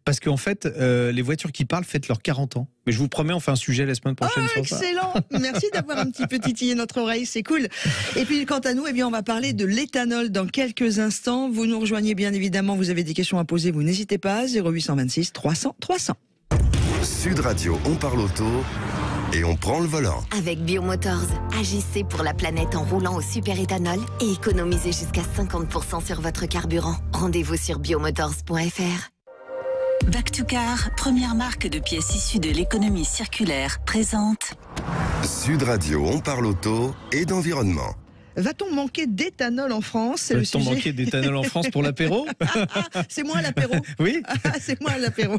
Speaker 4: Parce qu'en fait, les voitures qui parlent fêtent leurs 40 ans. Mais je vous promets, on fait un sujet la semaine prochaine sur ça.
Speaker 3: Excellent. Merci d'avoir un petit peu titillé notre oreille, c'est cool. Et puis quant à nous, on va parler de l'éthanol dans quelques instants. Vous nous rejoignez bien évidemment, vous avez des questions à poser, vous n'hésitez pas, 0826 300 300.
Speaker 2: Sud Radio, on parle auto et on prend le volant.
Speaker 8: Avec Biomotors, agissez pour la planète en roulant au superéthanol et économisez jusqu'à 50% sur votre carburant. Rendez-vous sur biomotors.fr.
Speaker 6: Back to Car, première marque de pièces issues de l'économie circulaire, présente
Speaker 2: Sud Radio, on parle auto et d'environnement.
Speaker 3: Va-t-on manquer d'éthanol en France? C'est le sujet.
Speaker 4: Manquer d'éthanol en France pour l'apéro?
Speaker 3: C'est moi l'apéro.
Speaker 4: Oui.
Speaker 3: C'est moi l'apéro.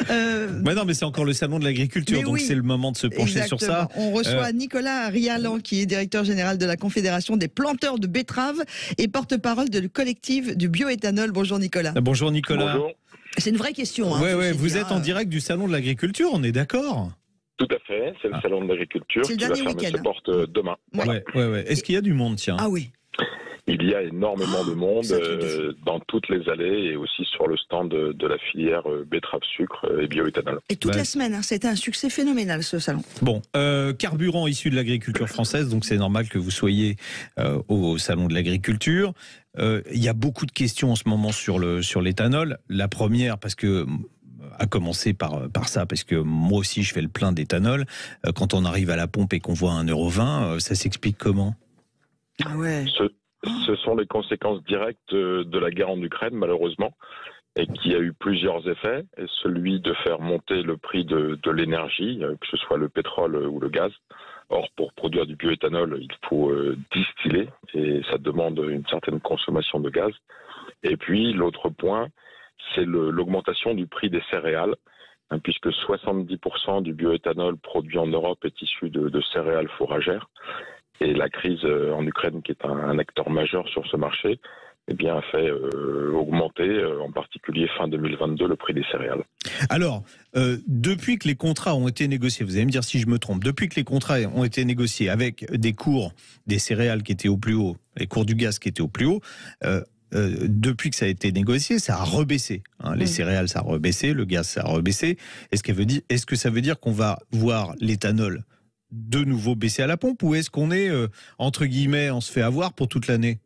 Speaker 4: Non, mais c'est encore le salon de l'agriculture, donc c'est le moment de se pencher sur ça.
Speaker 3: On reçoit Nicolas Rialan, qui est directeur général de la Confédération des planteurs de betteraves et porte-parole de le collectif du bioéthanol. Bonjour Nicolas.
Speaker 4: Bonjour Nicolas.
Speaker 7: Bonjour.
Speaker 3: C'est une vraie question.
Speaker 4: Vous êtes en direct du salon de l'agriculture, on est d'accord?
Speaker 7: Tout à fait, c'est le salon de l'agriculture qui va fermer ses portes demain.
Speaker 4: Ouais. Est-ce qu'il y a du monde, tiens?
Speaker 3: Ah oui.
Speaker 7: Il y a énormément de monde dans toutes les allées et aussi sur le stand de la filière betterave-sucre et bioéthanol.
Speaker 3: Et toute la semaine, c'était un succès phénoménal ce salon.
Speaker 4: Bon, carburant issu de l'agriculture française, donc c'est normal que vous soyez au salon de l'agriculture. Il y a beaucoup de questions en ce moment sur l'éthanol. La première, parce que à commencer par ça, parce que moi aussi je fais le plein d'éthanol. Quand on arrive à la pompe et qu'on voit 1,20 €, ça s'explique comment?
Speaker 3: Ah ouais.
Speaker 7: Ce sont les conséquences directes de la guerre en Ukraine, malheureusement, et qui a eu plusieurs effets. Et celui de faire monter le prix de l'énergie, que ce soit le pétrole ou le gaz. Or, pour produire du bioéthanol, il faut distiller, et ça demande une certaine consommation de gaz. Et puis, l'autre point, c'est l'augmentation du prix des céréales, puisque 70% du bioéthanol produit en Europe est issu de céréales fourragères. Et la crise en Ukraine, qui est un acteur majeur sur ce marché, a fait augmenter, en particulier fin 2022, le prix des céréales.
Speaker 4: Alors, depuis que les contrats ont été négociés, vous allez me dire si je me trompe, depuis que les contrats ont été négociés avec des cours des céréales qui étaient au plus haut, les cours du gaz qui étaient au plus haut, depuis que ça a été négocié, ça a rebaissé. Les céréales, ça a rebaissé, le gaz, ça a rebaissé. Est-ce que ça veut dire qu'on va voir l'éthanol de nouveau baisser à la pompe, ou est-ce qu'on est, entre guillemets, on se fait avoir pour toute l'année?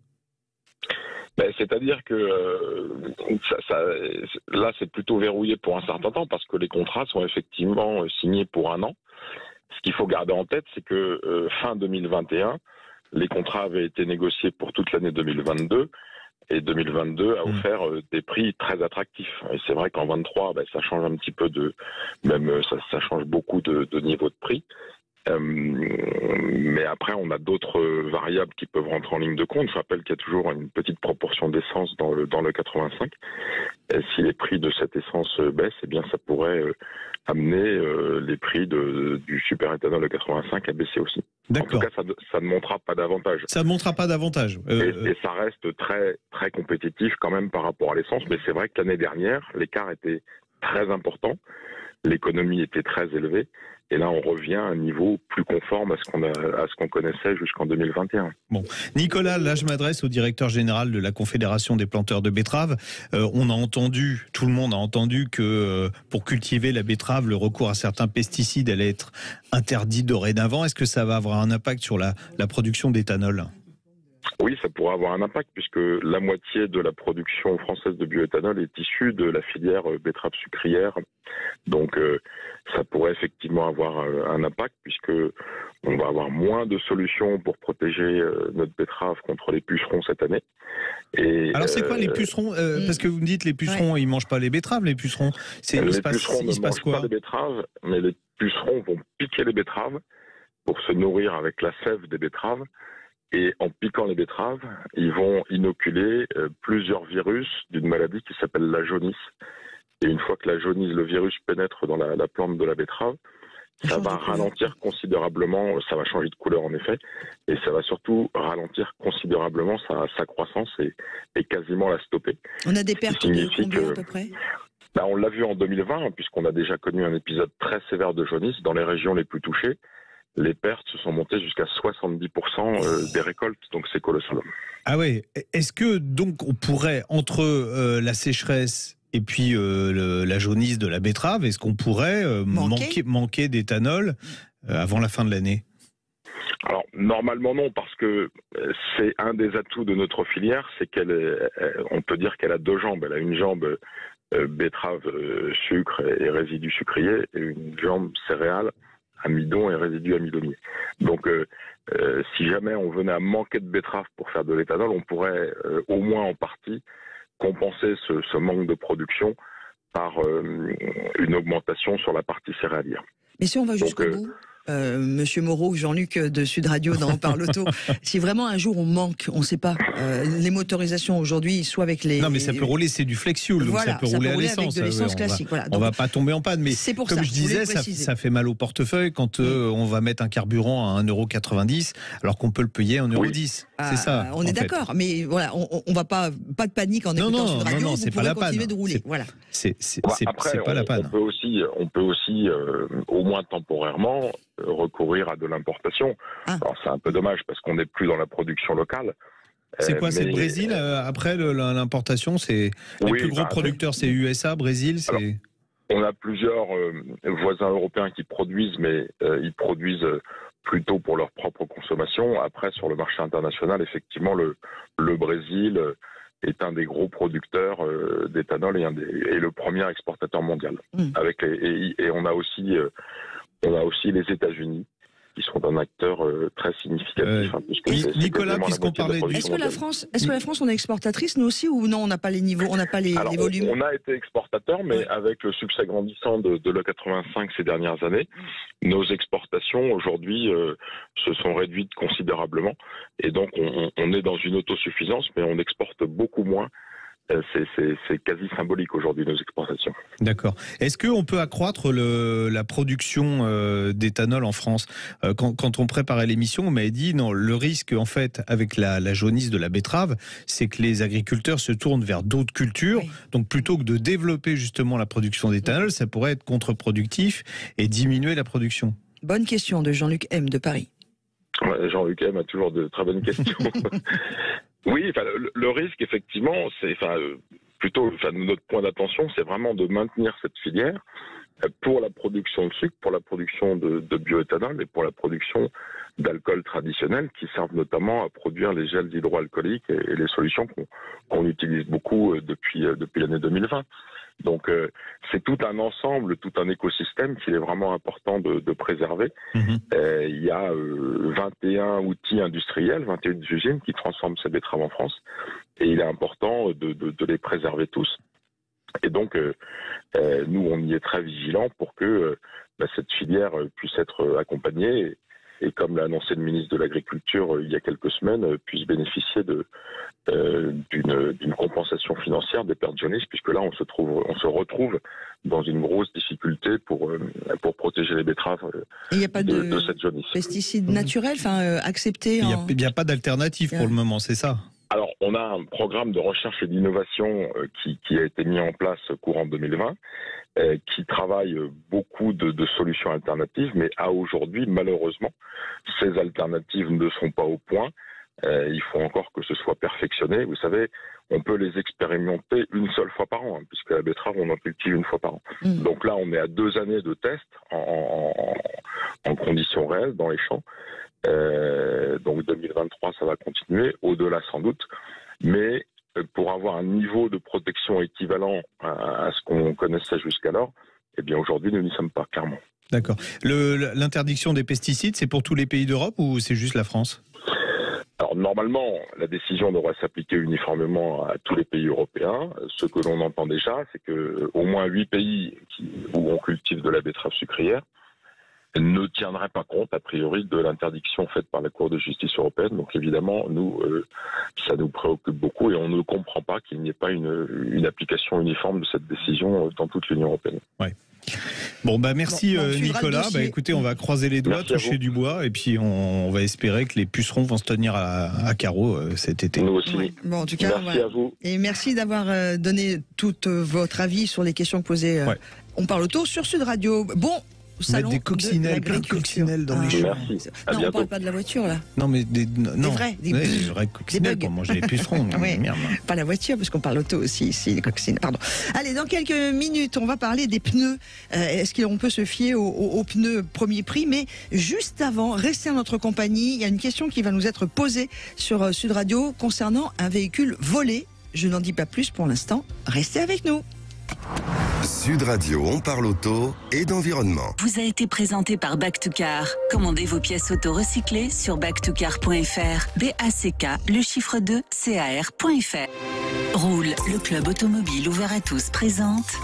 Speaker 7: C'est-à-dire que là, c'est plutôt verrouillé pour un certain temps, parce que les contrats sont effectivement signés pour 1 an. Ce qu'il faut garder en tête, c'est que fin 2021, les contrats avaient été négociés pour toute l'année 2022, et 2022 a offert des prix très attractifs. Et c'est vrai qu'en 23, ça change un petit peu ça change beaucoup de niveau de prix. Mais après, on a d'autres variables qui peuvent rentrer en ligne de compte. Je rappelle qu'il y a toujours une petite proportion d'essence dans le 85. Et si les prix de cette essence baissent, ça pourrait amener les prix du super-éthanol de 85 à baisser aussi.
Speaker 4: D'accord.
Speaker 7: En tout cas, ça ne montrera pas d'avantage.
Speaker 4: Ça ne montrera pas d'avantage.
Speaker 7: Et ça reste très, très compétitif quand même par rapport à l'essence. Mais c'est vrai que l'année dernière, l'écart était très important. L'économie était très élevée. Et là, on revient à un niveau plus conforme à ce qu'on connaissait jusqu'en 2021.
Speaker 4: Bon, Nicolas, là, je m'adresse au directeur général de la Confédération des planteurs de betteraves. On a entendu, tout le monde a entendu que pour cultiver la betterave, le recours à certains pesticides allait être interdit dorénavant. Est-ce que ça va avoir un impact sur la production d'éthanol ?
Speaker 7: Oui, ça pourrait avoir un impact, puisque la moitié de la production française de bioéthanol est issue de la filière betterave sucrière. Donc ça pourrait effectivement avoir un impact, puisque on va avoir moins de solutions pour protéger notre betterave contre les pucerons cette année.
Speaker 4: Alors c'est quoi les pucerons Parce que vous me dites les pucerons, ils mangent pas les betteraves, les pucerons.
Speaker 7: Les pucerons ne mangent pas les betteraves, mais les pucerons vont piquer les betteraves pour se nourrir avec la sève des betteraves. Et en piquant les betteraves, ils vont inoculer plusieurs virus d'une maladie qui s'appelle la jaunisse. Et une fois que la jaunisse, le virus pénètre dans la plante de la betterave, ça va ralentir considérablement, ça va changer de couleur en effet, et ça va surtout ralentir considérablement sa croissance et quasiment la stopper.
Speaker 3: On a des pertes de combien à peu près ?
Speaker 7: On l'a vu en 2020, puisqu'on a déjà connu un épisode très sévère de jaunisse dans les régions les plus touchées. Les pertes se sont montées jusqu'à 70% des récoltes, donc c'est colossal.
Speaker 4: Ah ouais, est-ce que donc on pourrait, entre la sécheresse et puis la jaunisse de la betterave, est-ce qu'on pourrait manquer d'éthanol avant la fin de l'année ?
Speaker 7: Alors normalement non, parce que c'est un des atouts de notre filière, c'est on peut dire qu'elle a 2 jambes. Elle a une jambe betterave, sucre et résidus sucriers, et une jambe céréales, amidon et résidus amidonniers. Donc, si jamais on venait à manquer de betterave pour faire de l'éthanol, on pourrait au moins en partie compenser ce manque de production par une augmentation sur la partie céréalière.
Speaker 3: Mais si on va jusqu'au bout, Monsieur Moreau, Jean-Luc de Sud Radio dans On parle auto, si vraiment un jour on manque, on ne sait pas, les motorisations aujourd'hui, soit avec les...
Speaker 4: Non mais ça peut rouler, c'est du flex-fuel, donc
Speaker 3: voilà,
Speaker 4: ça peut rouler à l'essence.
Speaker 3: Avec de l'essence classique. Voilà.
Speaker 4: On ne va pas tomber en panne, mais
Speaker 3: pour
Speaker 4: comme
Speaker 3: ça,
Speaker 4: je disais, ça fait mal au portefeuille quand on va mettre un carburant à 1,90 € alors qu'on peut le payer à 1,10 €. C'est ça.
Speaker 3: On est d'accord, mais voilà, on va pas de panique en écoutant Sud Radio,
Speaker 4: non,
Speaker 3: vous pourrez continuer de rouler. Voilà.
Speaker 4: C'est pas la panne.
Speaker 7: On peut aussi au moins temporairement, recourir à de l'importation. Alors c'est un peu dommage parce qu'on n'est plus dans la production locale.
Speaker 4: C'est quoi, c'est le Brésil après l'importation, c'est les plus gros producteurs, c'est USA, Brésil, c'est...
Speaker 7: Alors, on a plusieurs voisins européens qui produisent, mais ils produisent plutôt pour leur propre consommation. Après, sur le marché international, effectivement, le Brésil est un des gros producteurs d'éthanol et le premier exportateur mondial. Et on a aussi les États-Unis qui sont un acteur très significatif.
Speaker 4: Nicolas, puisqu'on parlait
Speaker 3: est-ce que la France, on est exportatrice, nous aussi, ou non, on n'a pas les niveaux, on n'a pas les volumes?
Speaker 7: On a été exportateur, mais avec le succès grandissant de l'E85 ces dernières années, nos exportations aujourd'hui se sont réduites considérablement. Et donc, on est dans une autosuffisance, mais on exporte beaucoup moins. C'est quasi symbolique aujourd'hui, nos exportations.
Speaker 4: D'accord. Est-ce qu'on peut accroître la production d'éthanol en France? Quand on préparait l'émission, on m'avait dit non, le risque en fait avec la jaunisse de la betterave, c'est que les agriculteurs se tournent vers d'autres cultures. Oui. Donc plutôt que de développer justement la production d'éthanol, ça pourrait être contre-productif et diminuer la production.
Speaker 3: Bonne question de Jean-Luc M de Paris.
Speaker 7: Ouais, Jean-Luc M a toujours de très bonnes questions. Oui, le risque, effectivement, c'est notre point d'attention, c'est vraiment de maintenir cette filière pour la production de sucre, pour la production de bioéthanol et pour la production d'alcool traditionnel qui servent notamment à produire les gels hydroalcooliques et les solutions qu'on utilise beaucoup depuis l'année 2020. Donc c'est tout un ensemble, tout un écosystème qu'il est vraiment important de préserver. Il y a 21 outils industriels, 21 usines qui transforment ces betteraves en France et il est important de les préserver tous. Et donc nous on y est très vigilants pour que cette filière puisse être accompagnée et comme l'a annoncé le ministre de l'Agriculture il y a quelques semaines, puisse bénéficier d'une compensation financière des pertes jaunisses, puisque là on se retrouve dans une grosse difficulté pour protéger les betteraves de cette jaunisse.
Speaker 3: Pesticides naturels, acceptés.
Speaker 4: Il n'y a pas d'alternative pour le moment, c'est ça?
Speaker 7: Alors, on a un programme de recherche et d'innovation qui a été mis en place courant 2020, qui travaille beaucoup de solutions alternatives, mais à aujourd'hui, malheureusement, ces alternatives ne sont pas au point. Il faut encore que ce soit perfectionné. Vous savez, on peut les expérimenter une seule fois par an, puisque la betterave, on en cultive une fois par an. Donc là, on est à 2 années de tests en conditions réelles dans les champs. Donc 2023, ça va continuer, au-delà sans doute. Mais pour avoir un niveau de protection équivalent à ce qu'on connaissait jusqu'alors, eh bien aujourd'hui, nous n'y sommes pas, clairement.
Speaker 4: D'accord. L'interdiction des pesticides, c'est pour tous les pays d'Europe ou c'est juste la France ?
Speaker 7: Alors normalement, la décision devrait s'appliquer uniformément à tous les pays européens. Ce que l'on entend déjà, c'est que au moins 8 pays où on cultive de la betterave sucrière ne tiendraient pas compte, a priori, de l'interdiction faite par la Cour de justice européenne. Donc évidemment, nous, ça nous préoccupe beaucoup et on ne comprend pas qu'il n'y ait pas une application uniforme de cette décision dans toute l'Union européenne.
Speaker 4: Ouais. Bon, merci Nicolas. Écoutez, on va croiser les doigts, toucher du bois et puis on va espérer que les pucerons vont se tenir à carreau cet été.
Speaker 7: Nous aussi.
Speaker 3: Ouais. Bon, en tout cas,
Speaker 7: merci à vous.
Speaker 3: Et merci d'avoir donné tout votre avis sur les questions que posait On parle auto sur Sud Radio. Bon.
Speaker 4: Mettre des coccinelles, plein de coccinelles dans les champs.
Speaker 7: Merci.
Speaker 3: Non, on ne parle pas de la voiture, là.
Speaker 4: Non, mais des
Speaker 3: vraies
Speaker 4: coccinelles pour manger les pucerons. Merde.
Speaker 3: Pas la voiture, parce qu'on parle auto aussi ici, les coccinelles. Pardon. Allez, dans quelques minutes, on va parler des pneus. Est-ce qu'on peut se fier aux pneus premier prix? Mais juste avant, restez à notre compagnie. Il y a une question qui va nous être posée sur Sud Radio concernant un véhicule volé. Je n'en dis pas plus pour l'instant. Restez avec nous.
Speaker 2: Sud Radio, on parle auto et d'environnement.
Speaker 6: Vous a été présenté par Back2Car. Commandez vos pièces auto recyclées sur back2car.fr. BACK, le chiffre 2, CAR.fr. Roule, le club automobile ouvert à tous présente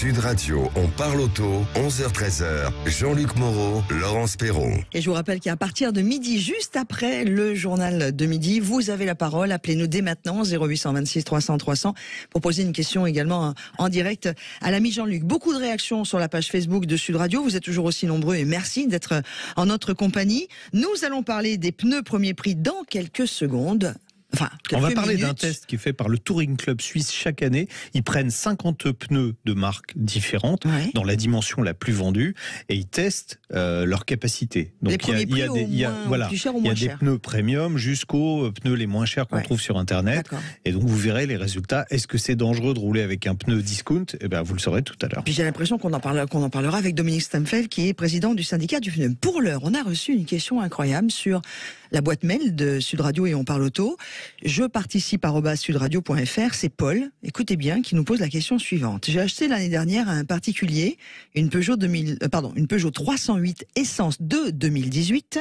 Speaker 2: Sud Radio, on parle auto, 11h-13h, Jean-Luc Moreau, Laurence Perron.
Speaker 3: Et je vous rappelle qu'à partir de midi, juste après le journal de midi, vous avez la parole. Appelez-nous dès maintenant, 0826 300 300, pour poser une question également en direct à l'ami Jean-Luc. Beaucoup de réactions sur la page Facebook de Sud Radio. Vous êtes toujours aussi nombreux et merci d'être en notre compagnie. Nous allons parler des pneus premier prix dans quelques secondes. Enfin,
Speaker 4: on va parler d'un test qui est fait par le Touring Club Suisse chaque année. Ils prennent 50 pneus de marques différentes, dans la dimension la plus vendue, et ils testent leur capacité. Donc il y a des pneus premium jusqu'aux pneus les moins chers qu'on trouve sur Internet. Et donc vous verrez les résultats. Est-ce que c'est dangereux de rouler avec un pneu discount ? Eh ben, vous le saurez tout à l'heure.
Speaker 3: Puis j'ai l'impression qu'on en parlera avec Dominique Stamfeld, qui est président du syndicat du pneu. Pour l'heure, on a reçu une question incroyable sur la boîte mail de Sud Radio et on parle auto. Je participe @sudradio.fr. C'est Paul, écoutez bien, qui nous pose la question suivante. J'ai acheté l'année dernière à un particulier une Peugeot 308 essence de 2018.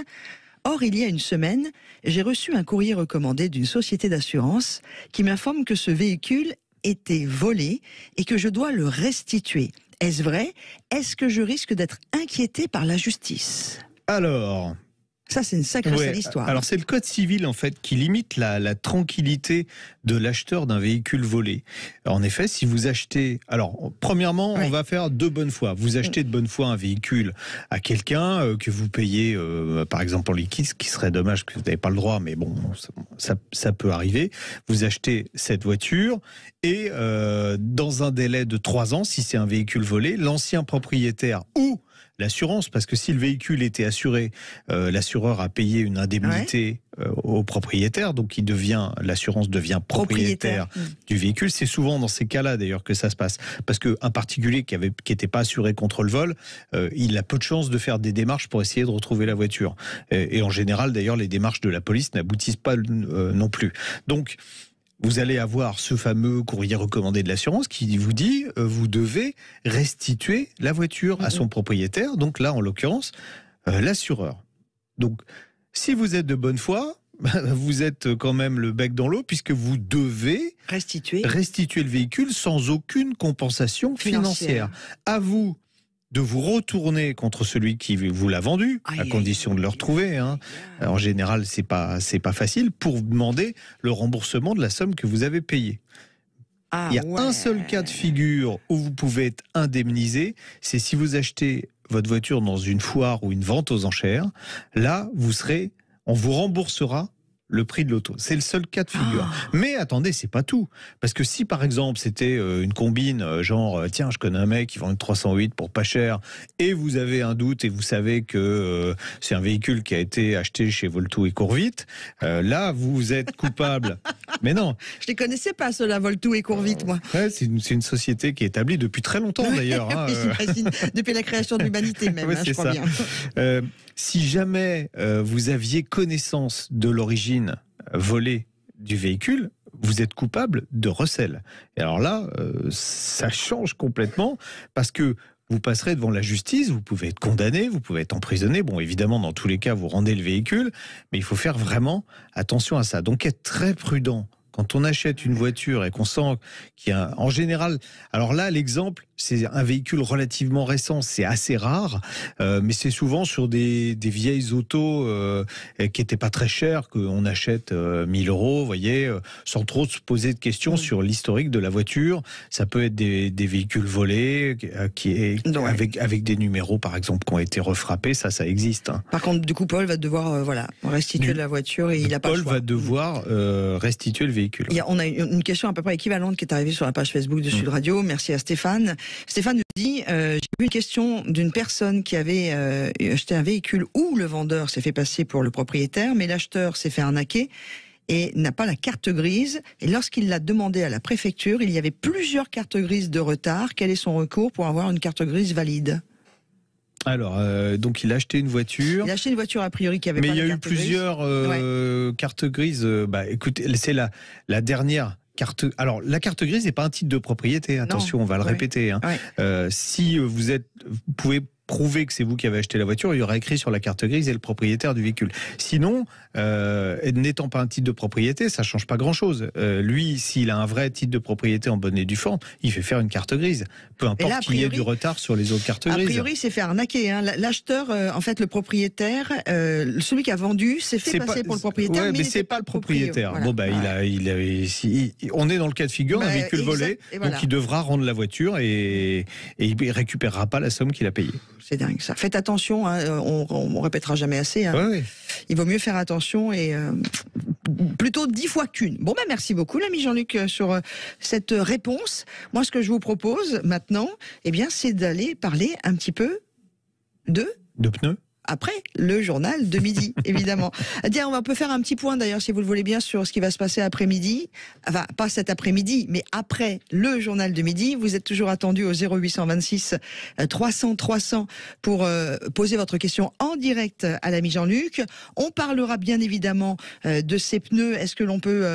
Speaker 3: Or, il y a une semaine, j'ai reçu un courrier recommandé d'une société d'assurance qui m'informe que ce véhicule était volé et que je dois le restituer. Est-ce vrai ? Est-ce que je risque d'être inquiété par la justice ?
Speaker 4: Alors...
Speaker 3: Ça, c'est une sacrée sale histoire.
Speaker 4: Alors, c'est le code civil, en fait, qui limite la tranquillité de l'acheteur d'un véhicule volé. En effet, si vous achetez... Alors, premièrement, on va faire de bonne foi. Vous achetez de bonne foi un véhicule à quelqu'un que vous payez, par exemple, en liquide, ce qui serait dommage que vous n'avez pas le droit, mais bon, ça peut arriver. Vous achetez cette voiture et dans un délai de 3 ans, si c'est un véhicule volé, l'ancien propriétaire ou l'assurance, parce que si le véhicule était assuré, l'assureur a payé une indemnité au propriétaire, donc l'assurance devient propriétaire du véhicule. C'est souvent dans ces cas-là d'ailleurs que ça se passe, parce qu'un particulier qui n'était pas assuré contre le vol, il a peu de chances de faire des démarches pour essayer de retrouver la voiture. Et en général, d'ailleurs, les démarches de la police n'aboutissent pas non plus. Donc, vous allez avoir ce fameux courrier recommandé de l'assurance qui vous dit vous devez restituer la voiture à son propriétaire, donc là en l'occurrence l'assureur. Donc si vous êtes de bonne foi, vous êtes quand même le bec dans l'eau puisque vous devez restituer le véhicule sans aucune compensation financière. À vous de vous retourner contre celui qui vous l'a vendu, à condition de le retrouver. En général, c'est pas facile, pour demander le remboursement de la somme que vous avez payée. Il y a un seul cas de figure où vous pouvez être indemnisé, c'est si vous achetez votre voiture dans une foire ou une vente aux enchères. Là, on vous remboursera le prix de l'auto. C'est le seul cas de figure. Mais attendez, c'est pas tout. Parce que si par exemple c'était une combine, genre tiens, je connais un mec qui vend une 308 pour pas cher, et vous avez un doute et vous savez que c'est un véhicule qui a été acheté chez Volto et Courvite, là vous êtes coupable. Mais non.
Speaker 3: Je les connaissais pas ceux-là, Volto et Courvite, moi.
Speaker 4: Ouais, c'est une société qui est établie depuis très longtemps d'ailleurs.
Speaker 3: J'imagine, depuis la création de l'humanité même, je crois bien.
Speaker 4: Si jamais vous aviez connaissance de l'origine volée du véhicule, vous êtes coupable de recel. Et alors là, ça change complètement parce que vous passerez devant la justice, vous pouvez être condamné, vous pouvez être emprisonné. Bon, évidemment, dans tous les cas, vous rendez le véhicule, mais il faut faire vraiment attention à ça. Donc, être très prudent. Quand on achète une voiture et qu'on sent qu'il y a... En général, alors là, l'exemple, c'est un véhicule relativement récent, c'est assez rare, mais c'est souvent sur des vieilles autos qui n'étaient pas très chères, qu'on achète 1000 €, vous voyez, sans trop se poser de questions sur l'historique de la voiture. Ça peut être des véhicules volés, avec des numéros, par exemple, qui ont été refrappés, ça existe.
Speaker 3: Par contre, du coup, Paul va devoir restituer la voiture et il n'a pas le choix.
Speaker 4: Paul va devoir restituer le véhicule.
Speaker 3: On a une question à peu près équivalente qui est arrivée sur la page Facebook de Sud Radio. Merci à Stéphane. Stéphane nous dit, j'ai vu une question d'une personne qui avait acheté un véhicule où le vendeur s'est fait passer pour le propriétaire, mais l'acheteur s'est fait arnaquer et n'a pas la carte grise. Et lorsqu'il l'a demandé à la préfecture, il y avait plusieurs cartes grises de retard. Quel est son recours pour avoir une carte grise valide ?
Speaker 4: Alors, donc il a acheté une voiture.
Speaker 3: Il a acheté une voiture a priori qui avait pas de carte grise.
Speaker 4: Mais il y a eu plusieurs cartes grises. Écoutez, c'est la dernière carte. Alors, la carte grise n'est pas un titre de propriété. Attention, on va le répéter. Si vous pouvez prouver que c'est vous qui avez acheté la voiture, il y aura écrit sur la carte grise et le propriétaire du véhicule. Sinon, n'étant pas un titre de propriété, ça change pas grand-chose. Lui, s'il a un vrai titre de propriété en bonne et due forme, il fait faire une carte grise. Peu importe qu'il y ait du retard sur les autres cartes grises.
Speaker 3: A priori, c'est fait arnaquer. Hein. L'acheteur, en fait, le propriétaire, celui qui a vendu, s'est fait passer pour le propriétaire.
Speaker 4: Ouais, mais c'est pas le propriétaire. Voilà. Bon, bah, on est dans le cas de figure d'un véhicule volé, donc il devra rendre la voiture et il récupérera pas la somme qu'il a payée.
Speaker 3: C'est dingue ça. Faites attention, hein, on répétera jamais assez. Hein.
Speaker 4: Ouais.
Speaker 3: Il vaut mieux faire attention et plutôt 10 fois qu'une. Bon, ben merci beaucoup, l'ami Jean-Luc, sur cette réponse. Moi, ce que je vous propose maintenant, eh bien, c'est d'aller parler un petit peu de
Speaker 4: pneus.
Speaker 3: Après le journal de midi, évidemment. Tiens, on peut faire un petit point d'ailleurs, si vous le voulez bien, sur ce qui va se passer après-midi. Enfin, pas cet après-midi, mais après le journal de midi. Vous êtes toujours attendu au 0826 300 300 pour poser votre question en direct à l'ami Jean-Luc. On parlera bien évidemment de ces pneus. Est-ce que l'on peut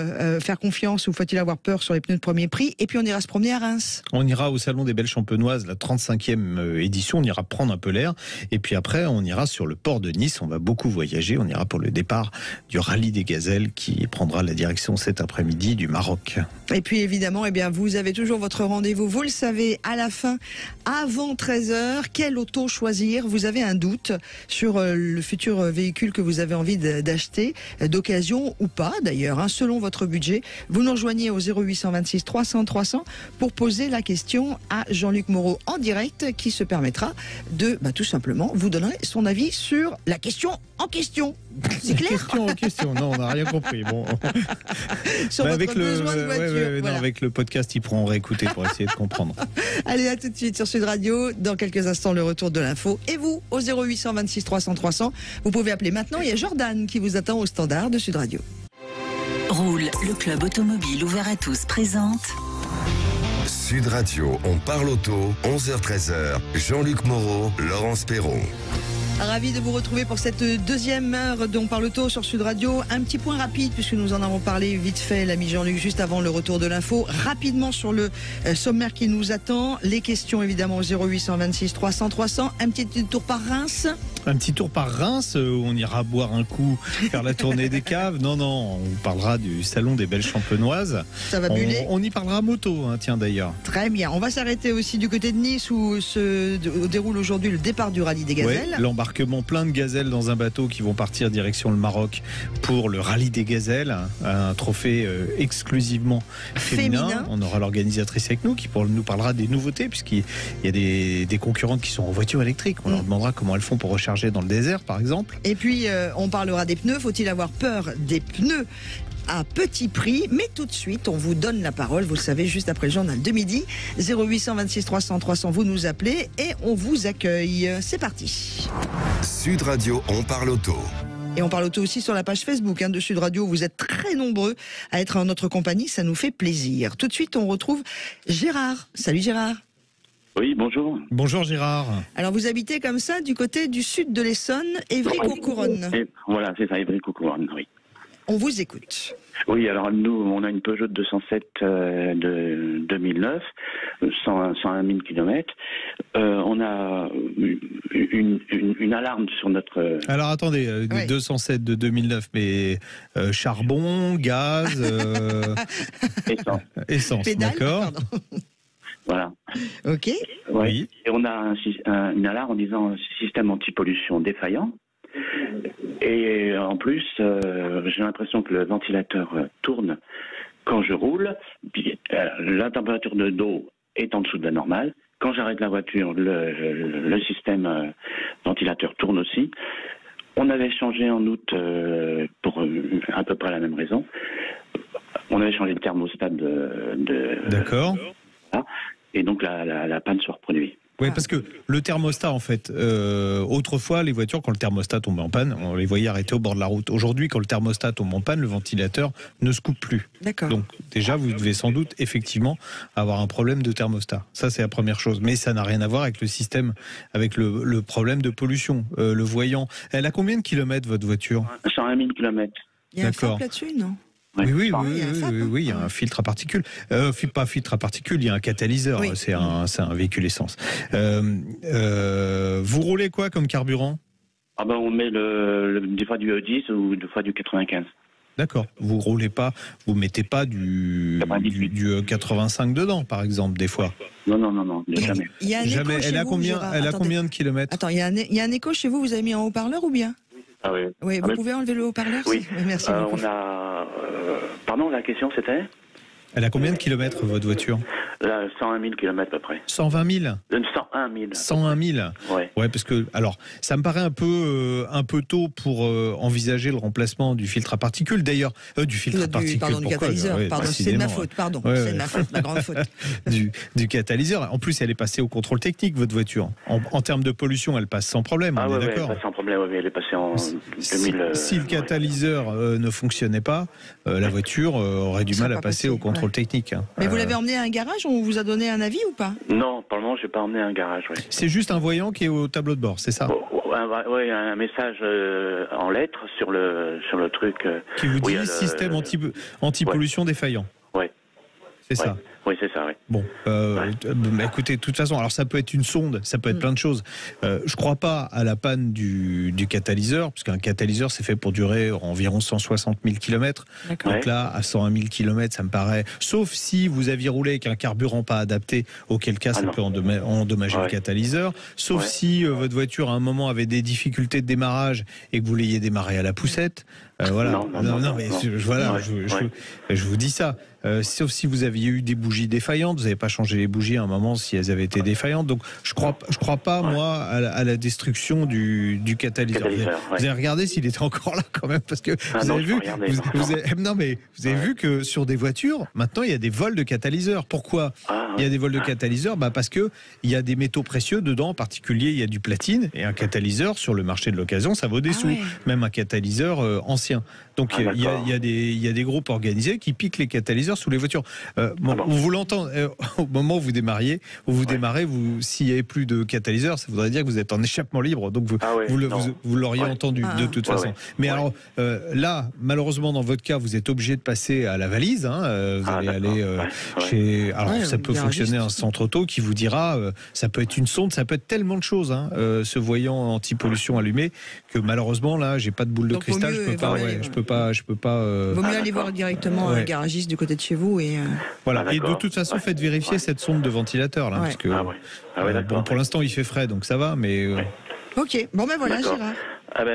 Speaker 3: faire confiance ou faut-il avoir peur sur les pneus de premier prix? Et puis on ira se promener à Reims.
Speaker 4: On ira au Salon des Belles Champenoises, la 35e édition. On ira prendre un peu l'air. Et puis après, on ira sur le port de Nice, on va beaucoup voyager. On ira pour le départ du rallye des gazelles qui prendra la direction cet après-midi du Maroc.
Speaker 3: Et puis évidemment, eh bien, vous avez toujours votre rendez-vous, vous le savez, à la fin, avant 13h. Quelle auto choisir? Vous avez un doute sur le futur véhicule que vous avez envie d'acheter, d'occasion ou pas d'ailleurs, hein, selon votre budget. Vous nous rejoignez au 0826 300 300 pour poser la question à Jean-Luc Moreau en direct, qui se permettra de tout simplement vous donner son avis sur la question en question. C'est clair?
Speaker 4: La question en question, non, on n'a rien compris. Bon.
Speaker 3: Sur votre besoin de voiture.
Speaker 4: Non, avec le podcast, ils pourront réécouter pour essayer de comprendre.
Speaker 3: Allez, à tout de suite sur Sud Radio. Dans quelques instants, le retour de l'info. Et vous, au 0826 300 300, vous pouvez appeler maintenant. Il y a Jordan qui vous attend au standard de Sud Radio.
Speaker 6: Roule, le club automobile ouvert à tous, présente
Speaker 2: Sud Radio, on parle auto, 11h-13h. Jean-Luc Moreau, Laurence Perron.
Speaker 3: Ravi de vous retrouver pour cette deuxième heure dont on parle auto sur Sud Radio. Un petit point rapide, puisque nous en avons parlé vite fait, l'ami Jean-Luc, juste avant le retour de l'info. Rapidement sur le sommaire qui nous attend. Les questions, évidemment, au 0826 300 300. Un petit tour par Reims.
Speaker 4: Un petit tour par Reims, où on ira boire un coup, faire la tournée des caves. Non, on parlera du Salon des Belles Champenoises.
Speaker 3: Ça va buller.
Speaker 4: On y parlera moto, hein, tiens d'ailleurs.
Speaker 3: Très bien. On va s'arrêter aussi du côté de Nice, où se déroule aujourd'hui le départ du rallye des gazelles.
Speaker 4: Ouais, l'embarquement plein de gazelles dans un bateau qui vont partir direction le Maroc pour le rallye des gazelles, un trophée exclusivement féminin. On aura l'organisatrice avec nous qui nous parlera des nouveautés, puisqu'il y a des concurrentes qui sont en voiture électrique. On leur demandera comment elles font pour recharger dans le désert, par exemple.
Speaker 3: Et puis, on parlera des pneus. Faut-il avoir peur des pneus à petit prix? Mais tout de suite, on vous donne la parole, vous le savez, juste après le journal de midi. 0826 300 300, vous nous appelez et on vous accueille. C'est parti.
Speaker 2: Sud Radio, on parle auto.
Speaker 3: Et on parle auto aussi sur la page Facebook de Sud Radio. Vous êtes très nombreux à être en notre compagnie, ça nous fait plaisir. Tout de suite, on retrouve Gérard. Salut Gérard.
Speaker 10: Oui, bonjour.
Speaker 4: Bonjour Gérard.
Speaker 3: Alors vous habitez comme ça du côté du sud de l'Essonne, Évry-Courcouronnes.
Speaker 10: Voilà, c'est ça, Évry-Courcouronnes, oui.
Speaker 3: On vous écoute.
Speaker 10: Oui, alors nous, on a une Peugeot 207 de 2009, 101 000 km. On a une alarme sur notre...
Speaker 4: Alors attendez, 207 de 2009, mais charbon, gaz... Essence, d'accord.
Speaker 10: Voilà.
Speaker 3: Ok.
Speaker 10: Oui. Et on a une alarme en disant système anti-pollution défaillant. Et en plus, j'ai l'impression que le ventilateur tourne quand je roule. La température de d'eau est en dessous de la normale. Quand j'arrête la voiture, le système ventilateur tourne aussi. On avait changé en août pour à peu près la même raison. On avait changé le thermostat
Speaker 4: D'accord.
Speaker 10: Et donc la panne se reproduit.
Speaker 4: Oui, parce que le thermostat, en fait, autrefois, les voitures, quand le thermostat tombait en panne, on les voyait arrêter au bord de la route. Aujourd'hui, quand le thermostat tombe en panne, le ventilateur ne se coupe plus.
Speaker 3: D'accord.
Speaker 4: Donc, déjà, vous devez sans doute, effectivement, avoir un problème de thermostat. Ça, c'est la première chose. Mais ça n'a rien à voir avec le système, avec le problème de pollution. Le voyant. Elle a combien de kilomètres, votre voiture?
Speaker 10: 101 000 km.
Speaker 3: Il y a un FAP là-dessus, non?
Speaker 4: Oui, il y a un filtre à particules. Pas filtre à particules, il y a un catalyseur. Oui. C'est un véhicule essence. Vous roulez quoi comme carburant ?
Speaker 10: On met des fois du 10 ou des fois du 95.
Speaker 4: D'accord. Vous roulez pas, vous mettez pas du 85 dedans, par exemple, des fois.
Speaker 10: Non, jamais.
Speaker 3: Il y a un écho chez
Speaker 4: elle a
Speaker 3: vous,
Speaker 4: combien
Speaker 3: Gérard.
Speaker 4: Elle a combien de kilomètres ?
Speaker 3: Attends, il y a un écho chez vous. Vous avez mis en haut-parleur ou bien ?
Speaker 10: Ah oui.
Speaker 3: Oui, vous pouvez enlever le haut-parleur ?
Speaker 10: Oui.
Speaker 3: Merci beaucoup.
Speaker 10: Pardon, la question c'était ?
Speaker 4: Elle a combien de kilomètres, votre voiture ?
Speaker 10: 101 000 km à peu près.
Speaker 4: 120 000 ?
Speaker 10: 101 000.
Speaker 4: 101 000 ? Ouais, parce que, alors, ça me paraît un peu tôt pour envisager le remplacement du filtre à particules. D'ailleurs, du filtre à particules.
Speaker 3: Pardon, du catalyseur. Pardon, c'est de ma faute. Pardon, c'est de ma faute, ma grande faute.
Speaker 4: du catalyseur. En plus, elle est passée au contrôle technique, votre voiture. En termes de pollution, elle passe sans problème.
Speaker 10: Ah
Speaker 4: on est
Speaker 10: ouais,
Speaker 4: d'accord.
Speaker 10: elle passe sans problème. Oui, elle est passée en 2000.
Speaker 4: Si le catalyseur ne fonctionnait pas, la voiture aurait du mal à passer au contrôle technique.
Speaker 3: Mais vous l'avez emmené à un garage ? On vous a donné un avis ou pas ?
Speaker 10: Non, pour le moment, je n'ai pas emmené à un garage. Oui.
Speaker 4: C'est juste un voyant qui est au tableau de bord, c'est ça ?
Speaker 10: Oui, un message en lettres sur le truc.
Speaker 4: Qui vous dit système anti-pollution défaillant.
Speaker 10: Oui.
Speaker 4: C'est ça.
Speaker 10: Oui, c'est ça, oui.
Speaker 4: Bon, écoutez, de toute façon, alors ça peut être une sonde, ça peut être plein de choses. Je crois pas à la panne du catalyseur, parce qu'un catalyseur, c'est fait pour durer environ 160 000 km. Donc là, à 101 000 km, ça me paraît... Sauf si vous aviez roulé avec un carburant pas adapté, auquel cas, ça peut endommager le catalyseur. Sauf si votre voiture, à un moment, avait des difficultés de démarrage et que vous l'ayez démarré à la poussette. Voilà. Je vous dis ça. Sauf si vous aviez eu des bougies défaillantes, vous n'avez pas changé les bougies à un moment si elles avaient été défaillantes. Donc je crois pas moi à la destruction du catalyseur. Vous avez regardé s'il était encore là quand même, parce que vous avez vu que sur des voitures maintenant il y a des vols de catalyseurs. Pourquoi il y a des vols de catalyseurs ? Parce que il y a des métaux précieux dedans, en particulier il y a du platine, et un catalyseur sur le marché de l'occasion ça vaut des sous, même un catalyseur ancien. Donc il y a des groupes organisés qui piquent les catalyseurs sous les voitures. On vous l'entend au moment où vous démarrez, s'il n'y avait plus de catalyseur, ça voudrait dire que vous êtes en échappement libre. Donc vous l'auriez entendu de toute façon. Mais alors là, malheureusement dans votre cas, vous êtes obligé de passer à la valise. Vous allez aller chez. Alors ça peut fonctionner un centre auto qui vous dira, ça peut être une sonde, ça peut être tellement de choses. Ce voyant anti-pollution allumé que malheureusement là, j'ai pas de boule de cristal, je peux pas.
Speaker 3: Vaut mieux aller voir directement un garagiste du côté de chez vous et.
Speaker 4: Voilà. Et de toute façon, faites vérifier cette sonde de ventilateur là, parce que bon, pour l'instant il fait frais, donc ça va, mais.
Speaker 3: Ok. Bon voilà, Gérard.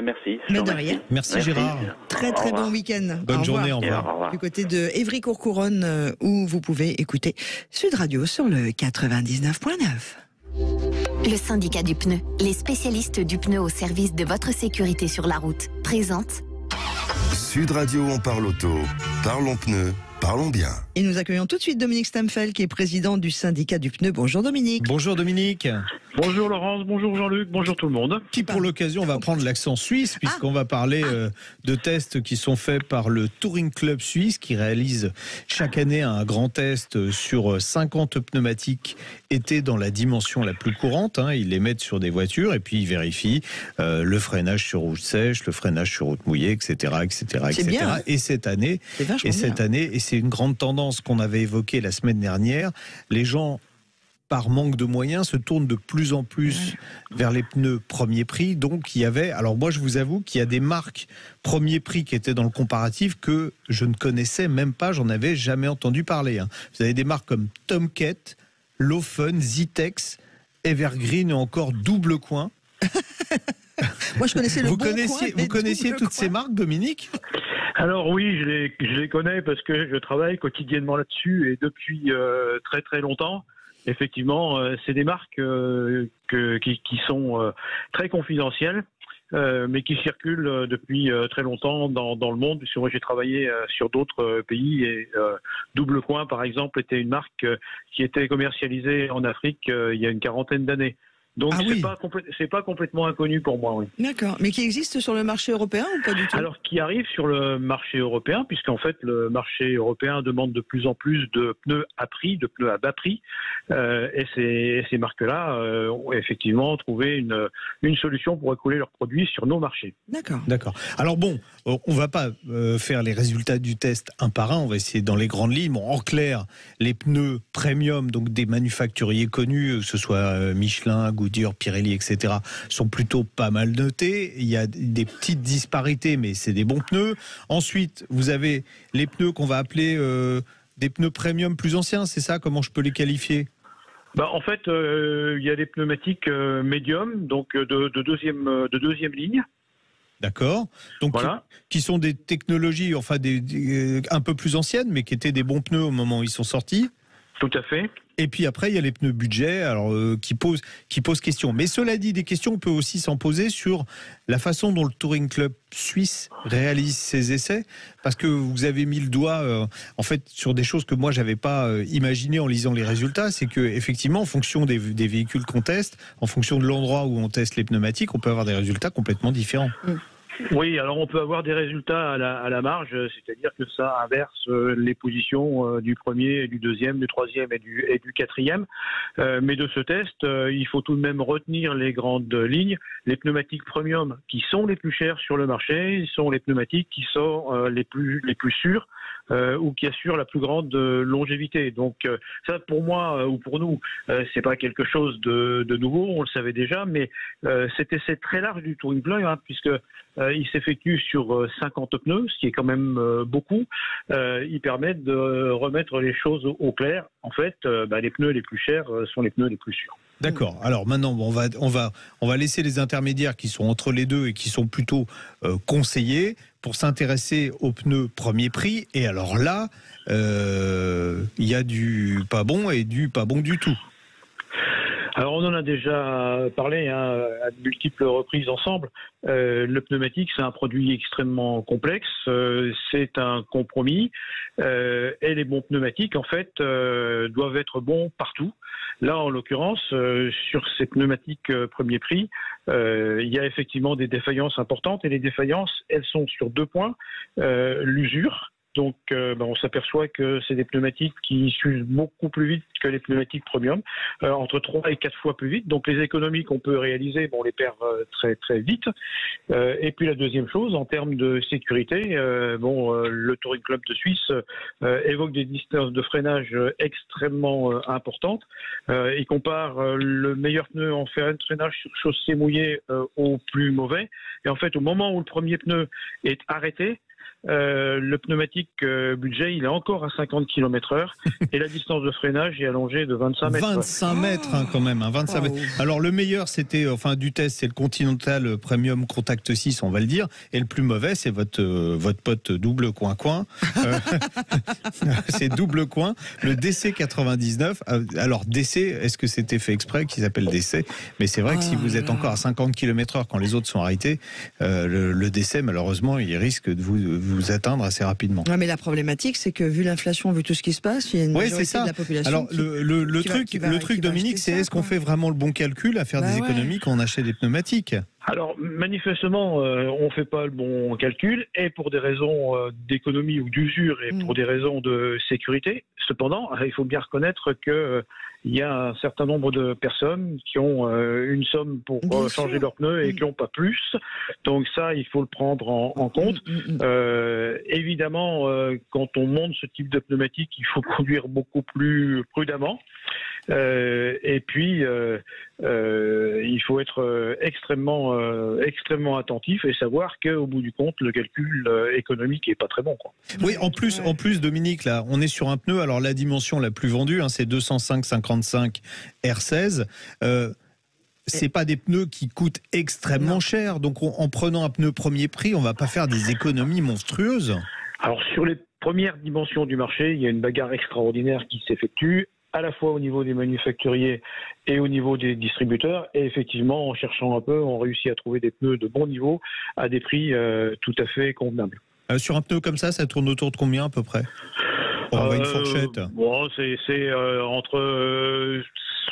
Speaker 10: Merci.
Speaker 3: Mais de rien.
Speaker 4: Merci Gérard.
Speaker 3: Très bon week-end.
Speaker 4: Bonne journée, au revoir.
Speaker 3: Du côté de Évry-Courcouronnes, où vous pouvez écouter Sud Radio sur le 99.9.
Speaker 8: Le syndicat du pneu, les spécialistes du pneu au service de votre sécurité sur la route, présente
Speaker 2: Sud Radio, on parle auto. Parlons pneus, parlons bien.
Speaker 3: Et nous accueillons tout de suite Dominique Stamfel, qui est président du syndicat du pneu. Bonjour Dominique.
Speaker 4: Bonjour Dominique.
Speaker 5: Bonjour Laurence, bonjour Jean-Luc, bonjour tout le monde.
Speaker 4: Qui pour l'occasion va prendre l'accent suisse, puisqu'on va parler de tests qui sont faits par le Touring Club suisse, qui réalise chaque année un grand test sur 50 pneumatiques étaient dans la dimension la plus courante. Ils les mettent sur des voitures et puis ils vérifient le freinage sur route sèche, le freinage sur route mouillée, etc.
Speaker 3: Bien.
Speaker 4: Et cette année, et c'est une grande tendance qu'on avait évoquée la semaine dernière, les gens, par manque de moyens, se tournent de plus en plus vers les pneus premier prix. Donc il y avait, alors moi je vous avoue qu'il y a des marques premier prix qui étaient dans le comparatif que je ne connaissais même pas, j'en avais jamais entendu parler. Vous avez des marques comme Tomcat, Laufen, Zitex, Evergreen ou encore Double Coin.
Speaker 3: Moi je connaissais
Speaker 4: Vous connaissiez toutes ces marques, Dominique ?
Speaker 5: Alors oui, je les connais parce que je travaille quotidiennement là-dessus et depuis très très longtemps. Effectivement, c'est des marques qui sont très confidentielles, mais qui circulent depuis très longtemps dans le monde. Puisque moi, j'ai travaillé sur d'autres pays et Double Coin, par exemple, était une marque qui était commercialisée en Afrique il y a une quarantaine d'années. Donc c'est pas complètement inconnu pour moi. Oui.
Speaker 3: D'accord. Mais qui existe sur le marché européen ou pas du tout?
Speaker 5: Alors qui arrive sur le marché européen, puisqu'en fait le marché européen demande de plus en plus de pneus à prix, de pneus à bas prix, et ces marques-là ont effectivement trouvé une solution pour écouler leurs produits sur nos marchés.
Speaker 4: D'accord. Alors bon, on va pas faire les résultats du test un par un, on va essayer dans les grandes lignes. Bon, en clair, les pneus premium, donc des manufacturiers connus, que ce soit Michelin, Goodyear, Pirelli, etc., sont plutôt pas mal notés. Il y a des petites disparités, mais c'est des bons pneus. Ensuite, vous avez les pneus qu'on va appeler des pneus premium plus anciens, c'est ça? Comment je peux les qualifier?
Speaker 5: En fait, il y a des pneumatiques médium, donc de deuxième ligne.
Speaker 4: D'accord. Donc,
Speaker 5: voilà.
Speaker 4: Qui sont des technologies, enfin un peu plus anciennes, mais qui étaient des bons pneus au moment où ils sont sortis.
Speaker 5: Tout à fait.
Speaker 4: Et puis après, il y a les pneus budget, alors qui posent question. Mais cela dit, des questions, on peut aussi s'en poser sur la façon dont le Touring Club suisse réalise ses essais, parce que vous avez mis le doigt, en fait, sur des choses que moi j'avais pas imaginé en lisant les résultats. C'est que effectivement, en fonction des véhicules qu'on teste, en fonction de l'endroit où on teste les pneumatiques, on peut avoir des résultats complètement différents.
Speaker 5: Oui, alors on peut avoir des résultats à la marge, c'est-à-dire que ça inverse les positions du premier, du deuxième, du troisième et du quatrième. Mais de ce test, il faut tout de même retenir les grandes lignes. Les pneumatiques premium qui sont les plus chères sur le marché sont les pneumatiques qui sont les plus sûres. Ou qui assure la plus grande longévité. Donc ça, pour moi ou pour nous, c'est pas quelque chose de nouveau, on le savait déjà, mais cet essai très large du Touring Club, puisque il s'effectue sur 50 pneus, ce qui est quand même beaucoup, il permet de remettre les choses au clair. En fait, les pneus les plus chers sont les pneus les plus sûrs.
Speaker 4: D'accord. Alors maintenant, on va laisser les intermédiaires qui sont entre les deux et qui sont plutôt conseillés pour s'intéresser aux pneus premier prix. Et alors là, il y a du pas bon et du pas bon du tout.
Speaker 5: Alors on en a déjà parlé à de multiples reprises ensemble. Le pneumatique, c'est un produit extrêmement complexe, c'est un compromis, et les bons pneumatiques en fait doivent être bons partout. Là, en l'occurrence, sur ces pneumatiques premier prix, il y a effectivement des défaillances importantes, et les défaillances, elles sont sur 2 points. L'usure. Donc, on s'aperçoit que c'est des pneumatiques qui s'usent beaucoup plus vite que les pneumatiques premium, entre 3 et 4 fois plus vite. Donc, les économies qu'on peut réaliser, on les perd très très vite. Et puis la deuxième chose, en termes de sécurité, le Touring Club de Suisse évoque des distances de freinage extrêmement importantes. Il compare le meilleur pneu en freinage sur chaussée mouillée au plus mauvais. Et en fait, au moment où le premier pneu est arrêté, le pneumatique budget, il est encore à 50 km/h et la distance de freinage est allongée de 25 mètres.
Speaker 4: 25 mètres quand même, 25 mètres. Alors le meilleur, c'était, du test, c'est le Continental Premium Contact 6, on va le dire, et le plus mauvais, c'est votre pote double coin. C'est double coin, le DC99. Alors DC, est-ce que c'était fait exprès qu'il s'appelle DC? Mais c'est vrai que si vous êtes encore à 50 km/h quand les autres sont arrêtés, le DC, malheureusement, il risque de vous atteindre assez rapidement.
Speaker 3: Ouais, mais la problématique, c'est que vu l'inflation, vu tout ce qui se passe, il y a une majorité de la population.
Speaker 4: Alors le truc, Dominique, c'est est-ce qu'on fait vraiment le bon calcul à faire des économies quand on achète des pneumatiques?
Speaker 5: Alors, manifestement, on ne fait pas le bon calcul, et pour des raisons d'économie ou d'usure, et pour des raisons de sécurité. Cependant, il faut bien reconnaître que il y a un certain nombre de personnes qui ont une somme pour changer leurs pneus et qui n'ont pas plus. Donc ça, il faut le prendre en compte. Évidemment, quand on monte ce type de pneumatique, il faut conduire beaucoup plus prudemment. Et puis, il faut être extrêmement attentif et savoir qu'au bout du compte, le calcul économique est pas très bon, quoi.
Speaker 4: Oui, en plus, Dominique, là, on est sur un pneu. Alors la dimension la plus vendue, c'est 205/55 R16. C'est pas des pneus qui coûtent extrêmement cher. Donc en prenant un pneu premier prix, on va pas faire des économies monstrueuses.
Speaker 5: Alors sur les premières dimensions du marché, il y a une bagarre extraordinaire qui s'effectue, à la fois au niveau des manufacturiers et au niveau des distributeurs. Et effectivement, en cherchant un peu, on réussit à trouver des pneus de bon niveau à des prix tout à fait convenables.
Speaker 4: Sur un pneu comme ça tourne autour de combien à peu près? Une fourchette.
Speaker 5: C'est entre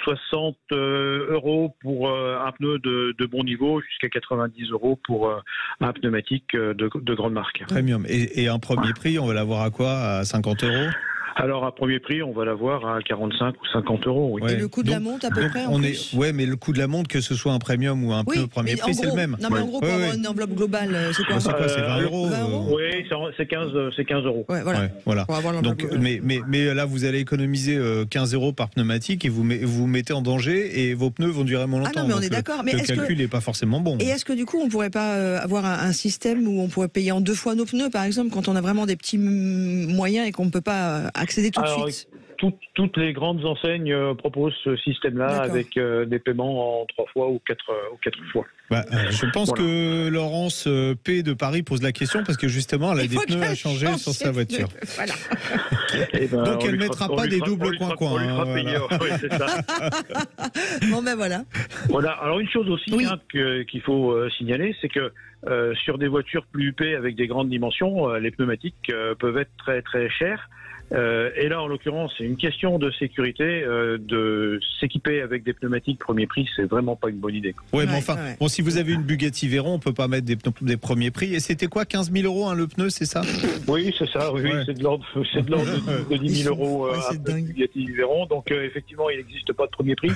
Speaker 11: 60 € pour un pneu de bon niveau, jusqu'à 90 € pour un pneumatique de grande marque.
Speaker 4: Premium. Et un premier prix, on va l'avoir à quoi? À 50 €?
Speaker 11: Alors, à premier prix, on va l'avoir à 45 ou 50 €. Oui.
Speaker 3: Et le coût de la montre, à peu près, en plus ?
Speaker 4: Ouais, mais le coût de la montre, que ce soit un premium ou un pneu premier prix, c'est le même.
Speaker 3: Non, mais en gros, pour avoir une enveloppe globale, c'est quoi?
Speaker 4: C'est 20 €?
Speaker 11: Oui, c'est 15 €.
Speaker 3: Ouais, voilà. Pour avoir
Speaker 4: donc, mais là, vous allez économiser 15 € par pneumatique et vous mettez en danger et vos pneus vont durer moins longtemps.
Speaker 3: Ah non, mais on est d'accord.
Speaker 4: Le calcul n'est pas forcément bon.
Speaker 3: Et est-ce que du coup, on ne pourrait pas avoir un système où on pourrait payer en 2 fois nos pneus, par exemple, quand on a vraiment des petits moyens et qu'on ne peut pas accéder tout de suite?
Speaker 11: Toutes les grandes enseignes proposent ce système-là avec des paiements en 3 fois ou 4 fois.
Speaker 4: Je pense que Laurence P de Paris pose la question parce que justement elle a des pneus à changer sur sa voiture.
Speaker 3: Voilà.
Speaker 4: Donc elle ne mettra pas des doubles coins-coins.
Speaker 11: Oui, c'est ça.
Speaker 3: Bon ben voilà.
Speaker 11: Voilà. Alors une chose aussi qu'il faut signaler, c'est que sur des voitures plus huppées avec des grandes dimensions, les pneumatiques peuvent être très très chers. Et là, en l'occurrence, c'est une question de sécurité. De s'équiper avec des pneumatiques premier prix, c'est vraiment pas une bonne idée.
Speaker 4: Ouais, mais enfin, bon, si vous avez une Bugatti Veyron, on peut pas mettre des premiers prix. Et c'était quoi, 15 000 € le pneu, c'est ça?
Speaker 11: Oui, c'est ça. Oui, c'est de l'ordre de 10 000 € un Bugatti Veyron. Donc effectivement, il n'existe pas de premier prix.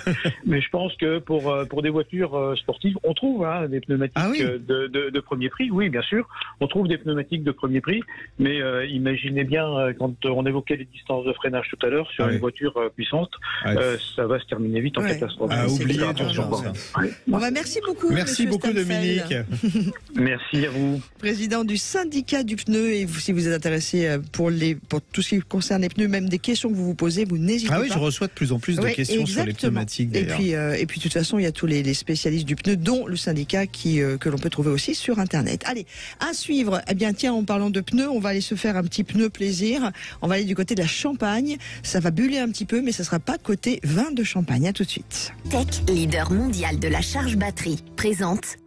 Speaker 11: Mais je pense que pour des voitures sportives, on trouve des pneumatiques de premier prix. Oui, bien sûr, on trouve des pneumatiques de premier prix. Mais imaginez bien quand on évoque les distances de freinage tout à l'heure sur une voiture puissante, ça va se terminer vite en catastrophe.
Speaker 4: Oubliez d'urgence.
Speaker 3: Merci beaucoup.
Speaker 4: Merci beaucoup, Dominique.
Speaker 11: Merci à vous.
Speaker 3: Président du syndicat du pneu, et si vous êtes intéressé pour tout ce qui concerne les pneus, même des questions que vous vous posez, vous n'hésitez pas.
Speaker 4: Ah oui, je reçois de plus en plus de questions sur les pneumatiques.
Speaker 3: Et puis de toute façon, il y a tous les spécialistes du pneu, dont le syndicat que l'on peut trouver aussi sur Internet. Allez, à suivre. Eh bien, tiens, en parlant de pneus, on va aller se faire un petit pneu plaisir. On va aller du côté de la Champagne. Ça va buller un petit peu, mais ça ne sera pas côté vin de Champagne. À tout de suite.
Speaker 8: Tech, leader mondial de la charge batterie, présente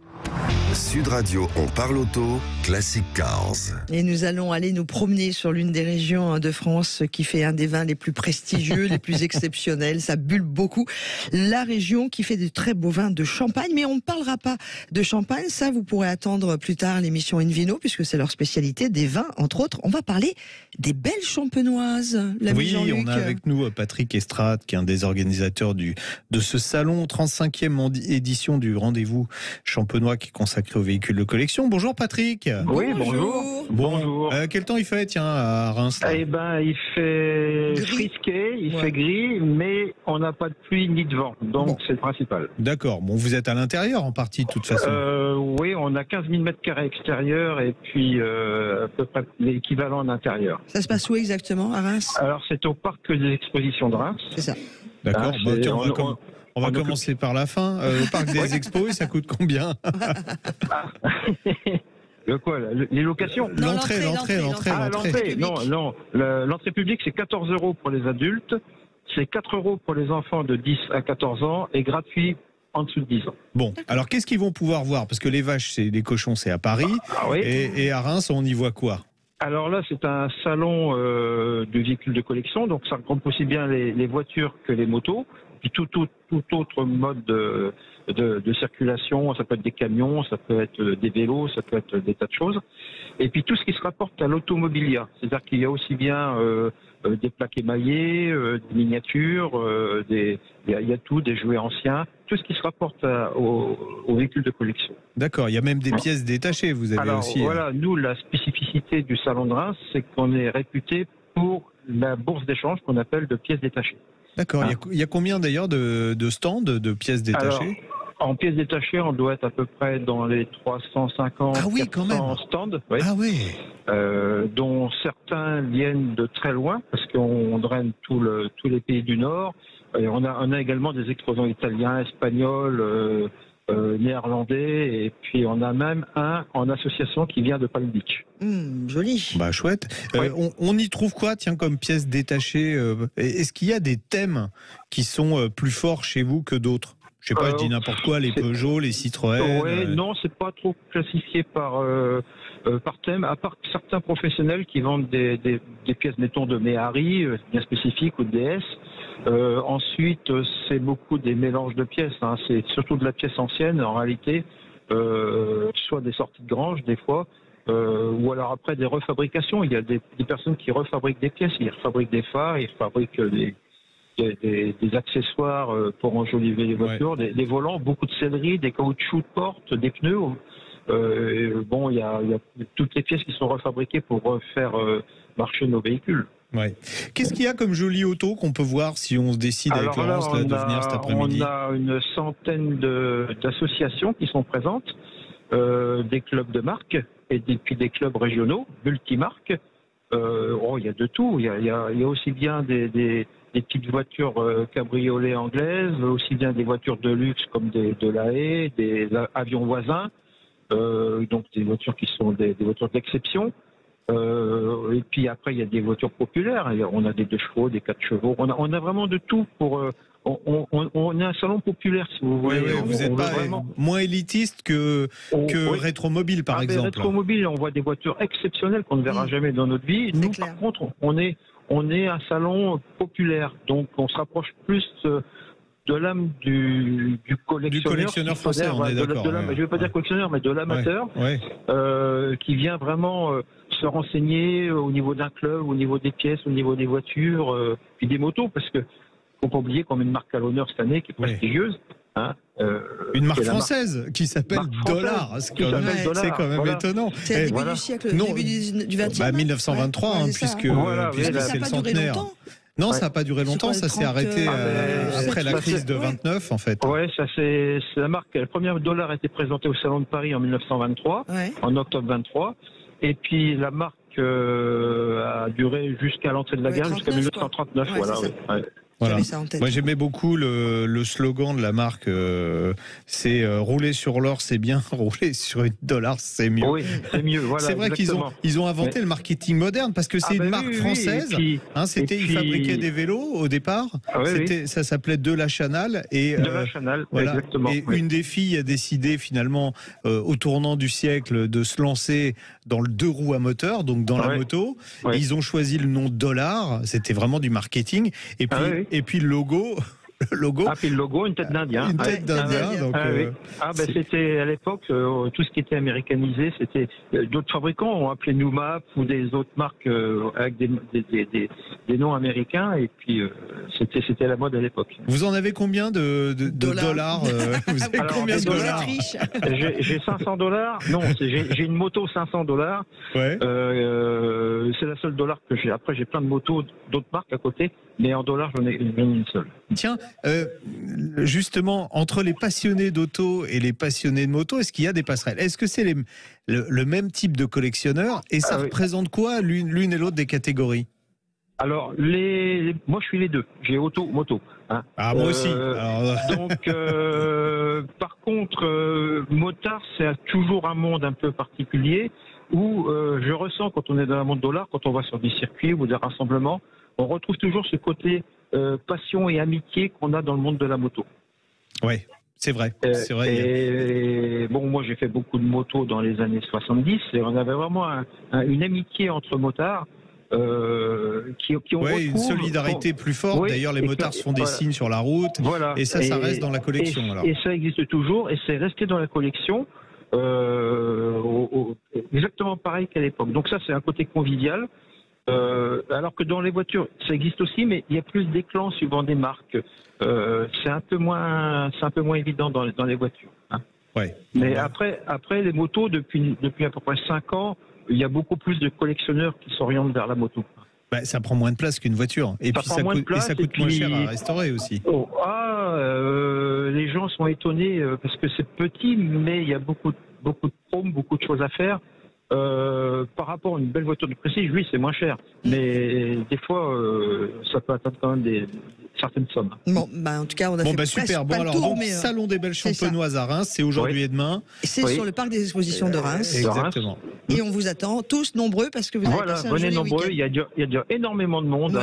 Speaker 2: Sud Radio, on parle auto, Classic Cars.
Speaker 3: Et nous allons aller nous promener sur l'une des régions de France qui fait un des vins les plus prestigieux, les plus exceptionnels. Ça bulle beaucoup. La région qui fait de très beaux vins de Champagne. Mais on ne parlera pas de Champagne. Ça, vous pourrez attendre plus tard l'émission Invino, puisque c'est leur spécialité, des vins, entre autres. On va parler des belles champenoises.
Speaker 4: Oui, on a avec nous Patrick Estrade, qui est un des organisateurs de ce salon, 35e édition du rendez-vous champenois qui est consacré aux véhicules de collection. Bonjour Patrick.
Speaker 11: Oui, bonjour.
Speaker 4: Bonjour. Quel temps il fait, tiens, à Reims?
Speaker 11: Eh ben, il fait frisqué, il fait gris, mais on n'a pas de pluie ni de vent, donc c'est le principal.
Speaker 4: D'accord. Bon, vous êtes à l'intérieur en partie, de toute façon.
Speaker 11: Oui, on a 15 000 m² extérieurs et puis à peu près l'équivalent en intérieur.
Speaker 3: Ça se passe où exactement, à Reims?
Speaker 11: Alors, c'est au parc des expositions de Reims.
Speaker 3: C'est ça.
Speaker 4: D'accord. On va commencer par la fin. Au parc des expos, ça coûte combien?
Speaker 11: Le quoi, les locations?
Speaker 4: L'entrée.
Speaker 11: Non. L'entrée publique, c'est 14 € pour les adultes, c'est 4 € pour les enfants de 10 à 14 ans et gratuit en dessous de 10 ans.
Speaker 4: Bon, alors qu'est-ce qu'ils vont pouvoir voir? Parce que les vaches, les cochons, c'est à Paris. Et à Reims, on y voit quoi?
Speaker 11: Alors là, c'est un salon de véhicules de collection, donc ça regroupe aussi bien les voitures que les motos, puis tout autre mode de circulation. Ça peut être des camions, ça peut être des vélos, ça peut être des tas de choses. Et puis tout ce qui se rapporte à l'automobilia, c'est-à-dire qu'il y a aussi bien des plaques émaillées, des miniatures, il y a tout, des jouets anciens, tout ce qui se rapporte aux véhicules de collection.
Speaker 4: D'accord, il y a même des pièces détachées, vous avez aussi.
Speaker 11: Voilà, nous, la spécificité du salon de Reims, c'est qu'on est réputé pour la bourse d'échange qu'on appelle de pièces détachées.
Speaker 4: D'accord, il y a combien d'ailleurs de stands de pièces détachées?
Speaker 11: Alors, en pièces détachées, on doit être à peu près dans les 350 stands. Oui.
Speaker 4: Ah oui.
Speaker 11: Dont certains viennent de très loin, parce qu'on draine tous les pays du Nord. Et on a également des exposants italiens, espagnols, néerlandais, et puis on a même un en association qui vient de Palm Beach.
Speaker 3: Joli.
Speaker 4: Bah chouette. On y trouve quoi, tiens, comme pièces détachées? Est-ce qu'il y a des thèmes qui sont plus forts chez vous que d'autres? Je sais pas, je dis n'importe quoi, les Peugeot, les Citroën.
Speaker 11: Non, c'est pas trop classifié par thème, à part certains professionnels qui vendent des pièces, mettons, de Méhari, bien spécifiques, ou de DS. Ensuite, c'est beaucoup des mélanges de pièces. C'est surtout de la pièce ancienne, en réalité, soit des sorties de grange, des fois, ou alors après des refabrications. Il y a des personnes qui refabriquent des pièces. Ils refabriquent des phares, ils refabriquent des accessoires pour enjoliver les voitures, des volants, beaucoup de sellerie, des caoutchoucs de porte, des pneus. Il y a toutes les pièces qui sont refabriquées pour faire marcher nos véhicules.
Speaker 4: Ouais. Qu'est-ce qu'il y a comme jolie auto qu'on peut voir si on se décide avec Laurence de venir cet après-midi?
Speaker 11: On a une centaine d'associations qui sont présentes, des clubs de marque et puis des clubs régionaux, multimarques. Il y a de tout. Il y a aussi bien des petites voitures cabriolets anglaises, aussi bien des voitures de luxe comme de la Haye, des avions voisins, donc des voitures qui sont des voitures d'exception. Et puis après, il y a des voitures populaires. On a des 2 chevaux, des 4 chevaux. On a vraiment de tout pour. On est un salon populaire, si vous voulez.
Speaker 4: Oui, vous n'êtes pas vraiment moins élitiste que Rétromobile, par exemple.
Speaker 11: Rétromobile, on voit des voitures exceptionnelles qu'on ne verra jamais dans notre vie. Nous, par contre, on est un salon populaire. Donc, on se rapproche plus de l'âme du collectionneur.
Speaker 4: Du collectionneur français, on est d'accord.
Speaker 11: Je ne veux pas dire collectionneur, mais de l'amateur, qui vient vraiment se renseigner au niveau d'un club, au niveau des pièces, au niveau des voitures, puis des motos, parce que faut pas oublier qu'on met une marque à l'honneur cette année qui est prestigieuse.
Speaker 4: Une marque française qui s'appelle Dollar. C'est quand même étonnant.
Speaker 3: C'est le début du siècle, début du 20e.
Speaker 4: 1923, puisque c'est le centenaire. Non, ça n'a pas duré longtemps, ça s'est arrêté après la crise de 29, en fait.
Speaker 11: Oui, c'est la marque. La première Dollar a été présentée au Salon de Paris en 1923, en octobre 23. Et puis la marque a duré jusqu'à l'entrée de la guerre, jusqu'à 1939.
Speaker 4: Voilà. Moi j'aimais beaucoup le slogan de la marque, c'est rouler sur l'or c'est bien, rouler sur une dollar c'est mieux.
Speaker 11: Oui, c'est mieux. Voilà,
Speaker 4: c'est vrai qu'ils ont inventé le marketing moderne parce que c'est une marque française. Ils fabriquaient des vélos au départ. Ça s'appelait De La Chanal et
Speaker 11: exactement.
Speaker 4: Et une des filles a décidé finalement au tournant du siècle de se lancer dans le 2 roues à moteur, donc dans la moto. Et ils ont choisi le nom Dollar. C'était vraiment du marketing. Et puis et puis le logo.
Speaker 11: Puis le logo, une tête d'Indien.
Speaker 4: Une tête d'Indien.
Speaker 11: C'était à l'époque, tout ce qui était américanisé, c'était d'autres fabricants ont appelé Newmap ou des autres marques avec des noms américains, et puis c'était la mode à l'époque.
Speaker 4: Vous en avez combien de dollars Vous avez combien de dollars?
Speaker 11: J'ai $500. Non, j'ai une moto $500. C'est la seule dollar que j'ai. Après, j'ai plein de motos d'autres marques à côté, mais en dollars, j'en ai une seule.
Speaker 4: Tiens, justement, entre les passionnés d'auto et les passionnés de moto, est-ce qu'il y a des passerelles? Est-ce que c'est le même type de collectionneur? Et ça représente quoi l'une et l'autre des catégories?
Speaker 11: Alors, moi je suis les deux. J'ai auto, moto.
Speaker 4: Moi aussi.
Speaker 11: Donc, par contre, motard, c'est toujours un monde un peu particulier où je ressens quand on est dans un monde dollar, quand on va sur des circuits ou des rassemblements, on retrouve toujours ce côté passion et amitié qu'on a dans le monde de la moto.
Speaker 4: Oui, c'est vrai.
Speaker 11: Moi j'ai fait beaucoup de motos dans les années 70 et on avait vraiment une amitié entre motards qui
Speaker 4: une solidarité plus forte. D'ailleurs, les motards se font des signes sur la route. Et ça reste dans la collection.
Speaker 11: Et ça existe toujours et c'est resté dans la collection exactement pareil qu'à l'époque. Donc ça, c'est un côté convivial. Alors que dans les voitures, ça existe aussi, mais il y a plus d'éclans suivant des marques. C'est un peu moins évident dans les voitures. Mais après, les motos, depuis à peu près 5 ans, il y a beaucoup plus de collectionneurs qui s'orientent vers la moto.
Speaker 4: Ça prend moins de place qu'une voiture. Et puis ça coûte moins cher à restaurer aussi.
Speaker 11: Les gens sont étonnés parce que c'est petit, mais il y a beaucoup de chromes, beaucoup de choses à faire. Par rapport à une belle voiture de prestige, oui, c'est moins cher. Mais des fois, ça peut atteindre quand même certaines sommes.
Speaker 3: En tout cas, on a fait
Speaker 4: super.
Speaker 3: Pas le tour,
Speaker 4: Salon des Belles Champenoises à Reims, c'est aujourd'hui et demain.
Speaker 3: C'est sur le parc des expositions de Reims.
Speaker 4: Exactement.
Speaker 3: Et on vous attend tous nombreux parce que vous avez passé un
Speaker 11: venez
Speaker 3: joli
Speaker 11: nombreux.
Speaker 3: week-end.
Speaker 11: Il y a énormément de monde.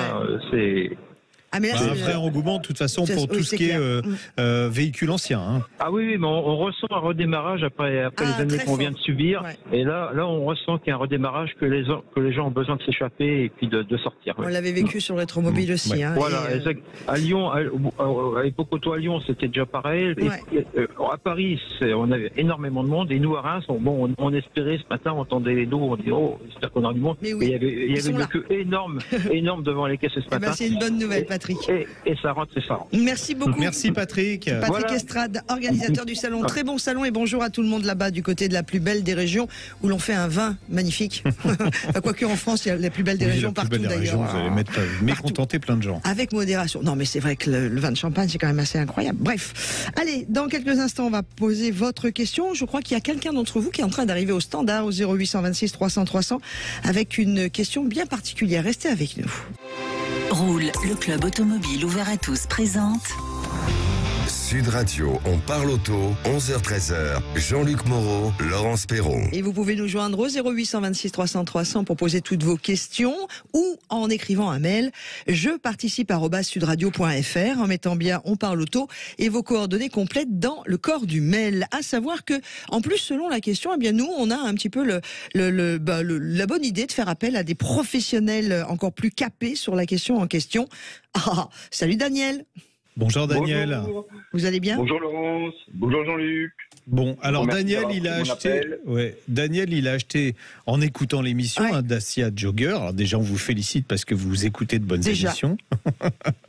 Speaker 3: mais là,
Speaker 4: un vrai engouement de toute façon pour tout ce qui est véhicule ancien. Hein.
Speaker 11: Ah oui, mais on ressent un redémarrage après les années qu'on vient de subir. Ouais. Et là, on ressent qu'il y a un redémarrage, que les gens ont besoin de s'échapper et puis de sortir.
Speaker 3: On l'avait vécu sur Rétromobile aussi. Hein,
Speaker 11: voilà, à Lyon, à l'époque auto à Lyon, c'était déjà pareil. Et, à Paris, on avait énormément de monde. Et nous, à Reims, on espérait ce matin, on entendait les dos, on dit j'espère qu'on aura du monde. Mais oui, il y avait une queue énorme devant les caisses ce matin.
Speaker 3: C'est une bonne nouvelle, Patrick.
Speaker 11: Et ça rentre, c'est ça.
Speaker 3: Merci beaucoup.
Speaker 4: Merci Patrick.
Speaker 3: Patrick Estrade, organisateur du salon. Très bon salon et bonjour à tout le monde là-bas du côté de la plus belle des régions où l'on fait un vin magnifique. Quoique en France, il y a la plus belle des régions partout d'ailleurs.
Speaker 4: Vous allez mécontenter plein de gens.
Speaker 3: Avec modération. Non mais c'est vrai que le vin de Champagne c'est quand même assez incroyable. Bref, allez, dans quelques instants on va poser votre question. Je crois qu'il y a quelqu'un d'entre vous qui est en train d'arriver au standard au 0826 300 300 avec une question bien particulière. Restez avec nous.
Speaker 6: Roule, le club automobile ouvert à tous présente
Speaker 2: Sud Radio, on parle auto, 11h-13h. Jean-Luc Moreau, Laurence Perron.
Speaker 3: Et vous pouvez nous joindre au 0826 300 300 pour poser toutes vos questions ou en écrivant un mail. Je participe @sudradio.fr en mettant bien on parle auto et vos coordonnées complètes dans le corps du mail. À savoir que, en plus, selon la question, eh bien nous, on a un petit peu la bonne idée de faire appel à des professionnels encore plus capés sur la question en question. Salut Daniel.
Speaker 4: Bonjour Daniel.
Speaker 12: Bonjour.
Speaker 3: Vous allez bien?
Speaker 12: Bonjour Laurence. Bonjour Jean-Luc.
Speaker 4: Bon, alors Daniel, il a acheté en écoutant l'émission un Dacia Jogger. Alors déjà, on vous félicite parce que vous écoutez de bonnes émissions.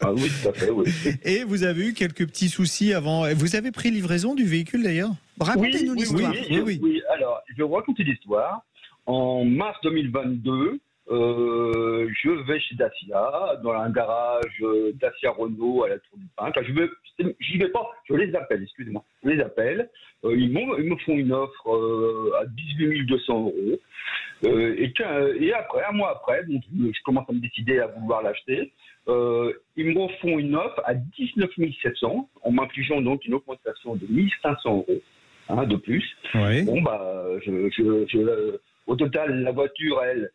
Speaker 12: Ah oui, tout à fait, oui.
Speaker 4: Et vous avez eu quelques petits soucis avant. Vous avez pris livraison du véhicule d'ailleurs?
Speaker 3: Racontez-nous l'histoire.
Speaker 12: Oui, alors, je vais vous raconter l'histoire. En mars 2022, je vais chez Dacia, dans un garage Dacia Renault à la Tour du Pin. Enfin, j'y vais pas, je les appelle, excusez-moi. Je les appelle. Ils me font une offre à 18 200 €. Et après, un mois après, donc, je commence à me décider à vouloir l'acheter. Ils me font une offre à 19 700 en m'infligeant donc une augmentation de 1 500 € de plus.
Speaker 4: Oui.
Speaker 12: Bon, au total, la voiture, elle,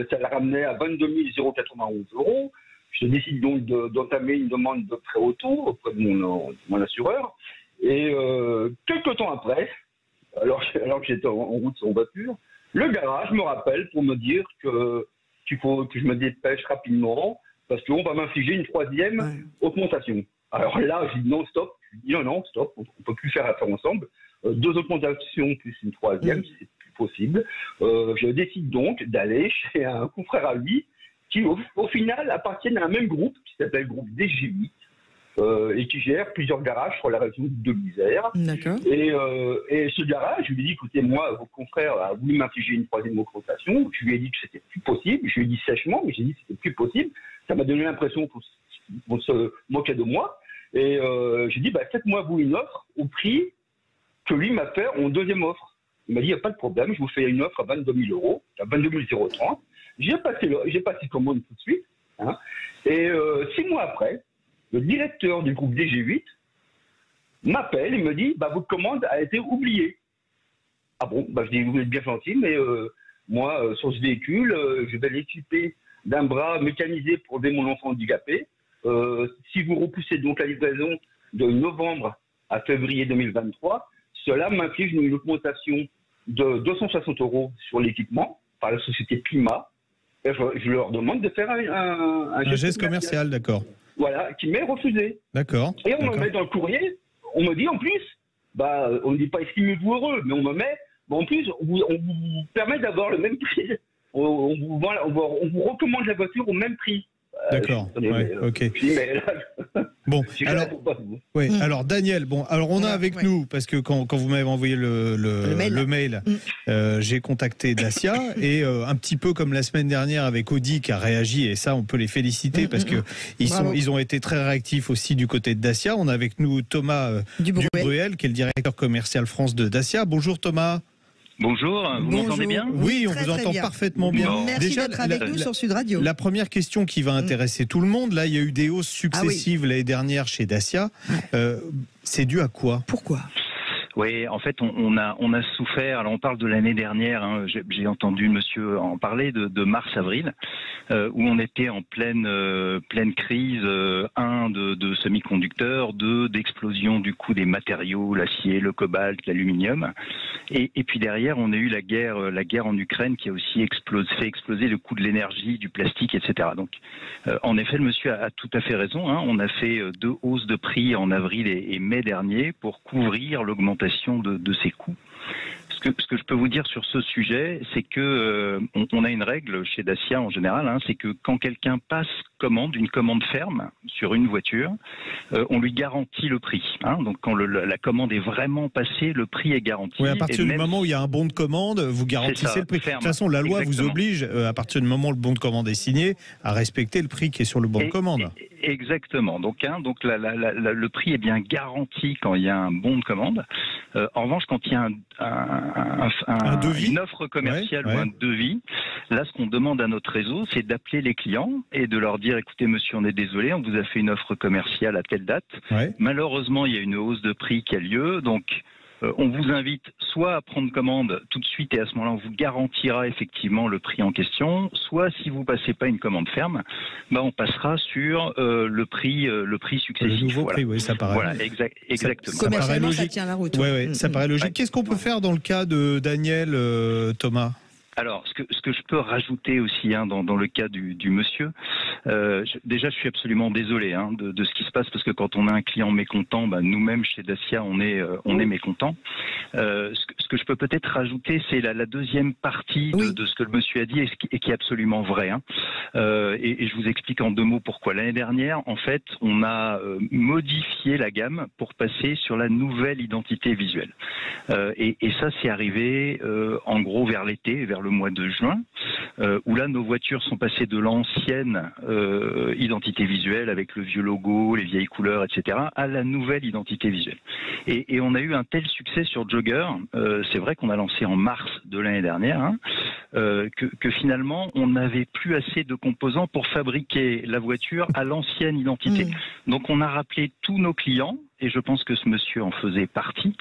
Speaker 12: ça la ramenait à 22 091 €. Je décide donc d'entamer une demande de prêt auto auprès de mon assureur. Et quelques temps après, alors que j'étais en route sans voiture, le garage me rappelle pour me dire qu'il faut que je me dépêche rapidement parce qu'on va m'infliger une 3e augmentation. Alors là, je dis non, stop. Je dis non, stop, on ne peut plus faire affaire ensemble. 2 augmentations plus une 3e, c'est plus possible. Je décide donc d'aller chez un confrère à lui qui, au final, appartiennent à un même groupe qui s'appelle le groupe DG8 et qui gère plusieurs garages sur la région de l'Isère.
Speaker 3: D'accord.
Speaker 12: Et ce garage, je lui ai dit, écoutez, moi, votre confrère a voulu m'infliger une 3e augmentation. Je lui ai dit que c'était plus possible. Je lui ai dit sèchement, mais j'ai dit que c'était plus possible. Ça m'a donné l'impression qu'on se moquait de moi. Et j'ai dit, faites-moi vous une offre au prix que lui m'a fait en 2e offre. Il m'a dit, il n'y a pas de problème, je vous fais une offre à 22 000 €, à 22 030. J'ai passé commande tout de suite. Hein. Et 6 mois après, le directeur du groupe DG8 m'appelle et me dit, votre commande a été oubliée. Ah bon, je dis, vous êtes bien gentil, mais moi, sur ce véhicule, je vais l'équiper d'un bras mécanisé pour aider mon enfant handicapé. Si vous repoussez donc la livraison de novembre à février 2023, cela m'inflige une augmentation de 260 € sur l'équipement par la société Pima. Et je leur demande de faire un
Speaker 4: geste commercial, d'accord.
Speaker 12: Voilà, qui m'est refusé.
Speaker 4: D'accord.
Speaker 12: Et on me met dans le courrier, on me dit en plus, on ne dit pas estimez-vous heureux, mais on me met, en plus, on vous permet d'avoir le même prix. On vous recommande la voiture au même prix.
Speaker 4: D'accord. Ok. Bon, alors Daniel, on a avec nous parce que quand vous m'avez envoyé le mail, j'ai contacté Dacia et un petit peu comme la semaine dernière avec Audi qui a réagi et ça on peut les féliciter parce que ils ont été très réactifs aussi du côté de Dacia. On a avec nous Thomas Dubruel qui est le directeur commercial France de Dacia. Bonjour Thomas.
Speaker 13: Bonjour, vous m'entendez bien?
Speaker 4: Oui, on vous entend parfaitement bien.
Speaker 3: Merci d'être avec nous sur Sud Radio.
Speaker 4: La première question qui va intéresser tout le monde, là il y a eu des hausses successives l'année dernière chez Dacia. C'est dû à quoi?
Speaker 3: Pourquoi?
Speaker 13: Oui, en fait, on a souffert. Alors, on parle de l'année dernière. J'ai entendu monsieur en parler de mars-avril. où on était en pleine crise, de semi-conducteurs, d'explosion du coût des matériaux, l'acier, le cobalt, l'aluminium. Et puis derrière, on a eu la guerre en Ukraine qui a aussi fait exploser le coût de l'énergie, du plastique, etc. Donc, en effet, le monsieur a tout à fait raison. On a fait 2 hausses de prix en avril et mai dernier pour couvrir l'augmentation de ces coûts. Ce que je peux vous dire sur ce sujet, c'est que on a une règle chez Dacia en général, c'est que quand quelqu'un passe une commande ferme sur une voiture, on lui garantit le prix. Donc quand la commande est vraiment passée, le prix est garanti.
Speaker 4: Oui, à partir du moment où il y a un bon de commande, vous garantissez le prix.
Speaker 13: Ferme.
Speaker 4: De toute façon, la loi vous oblige, à partir du moment où le bon de commande est signé, à respecter le prix qui est sur le bon de commande.
Speaker 13: Exactement. Donc le prix est bien garanti quand il y a un bon de commande. En revanche, quand il y a un devis, une offre commerciale ou un devis, là, ce qu'on demande à notre réseau, c'est d'appeler les clients et de leur dire, écoutez, monsieur, on est désolé, on vous a fait une offre commerciale à telle date. Malheureusement, il y a une hausse de prix qui a lieu, donc on vous invite soit à prendre commande tout de suite et à ce moment-là, on vous garantira effectivement le prix en question, soit si vous passez pas une commande ferme, on passera sur le prix successif.
Speaker 4: Le nouveau prix, oui, ça paraît.
Speaker 13: Voilà, exactement.
Speaker 3: Ça paraît logique. Ça tient la route.
Speaker 4: Oui, ça paraît logique. Qu'est-ce qu'on peut faire dans le cas de Daniel, Thomas ?
Speaker 13: Alors, ce que je peux rajouter aussi dans le cas du monsieur, déjà je suis absolument désolé de ce qui se passe parce que quand on a un client mécontent, nous-mêmes chez Dacia on est mécontent. Ce que je peux peut-être rajouter, c'est la deuxième partie de ce que le monsieur a dit et qui est absolument vrai. Et je vous explique en 2 mots pourquoi. L'année dernière, en fait, on a modifié la gamme pour passer sur la nouvelle identité visuelle. Et ça, c'est arrivé en gros vers l'été, vers le mois de juin, où là nos voitures sont passées de l'ancienne identité visuelle avec le vieux logo, les vieilles couleurs, etc., à la nouvelle identité visuelle. Et on a eu un tel succès sur Jogger, c'est vrai qu'on a lancé en mars de l'année dernière, que finalement on n'avait plus assez de composants pour fabriquer la voiture à l'ancienne identité. Donc on a rappelé tous nos clients, et je pense que ce monsieur en faisait partie,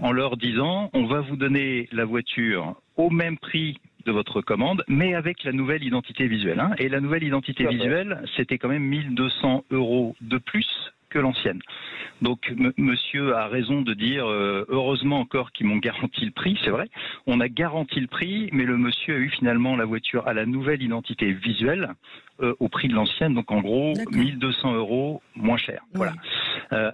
Speaker 13: en leur disant on va vous donner la voiture au même prix de votre commande, mais avec la nouvelle identité visuelle. Et la nouvelle identité visuelle, c'était quand même 1 200 € de plus que l'ancienne. Donc monsieur a raison de dire heureusement encore qu'ils m'ont garanti le prix, c'est vrai. On a garanti le prix, mais le monsieur a eu finalement la voiture à la nouvelle identité visuelle au prix de l'ancienne, donc en gros 1 200 € moins cher. Voilà.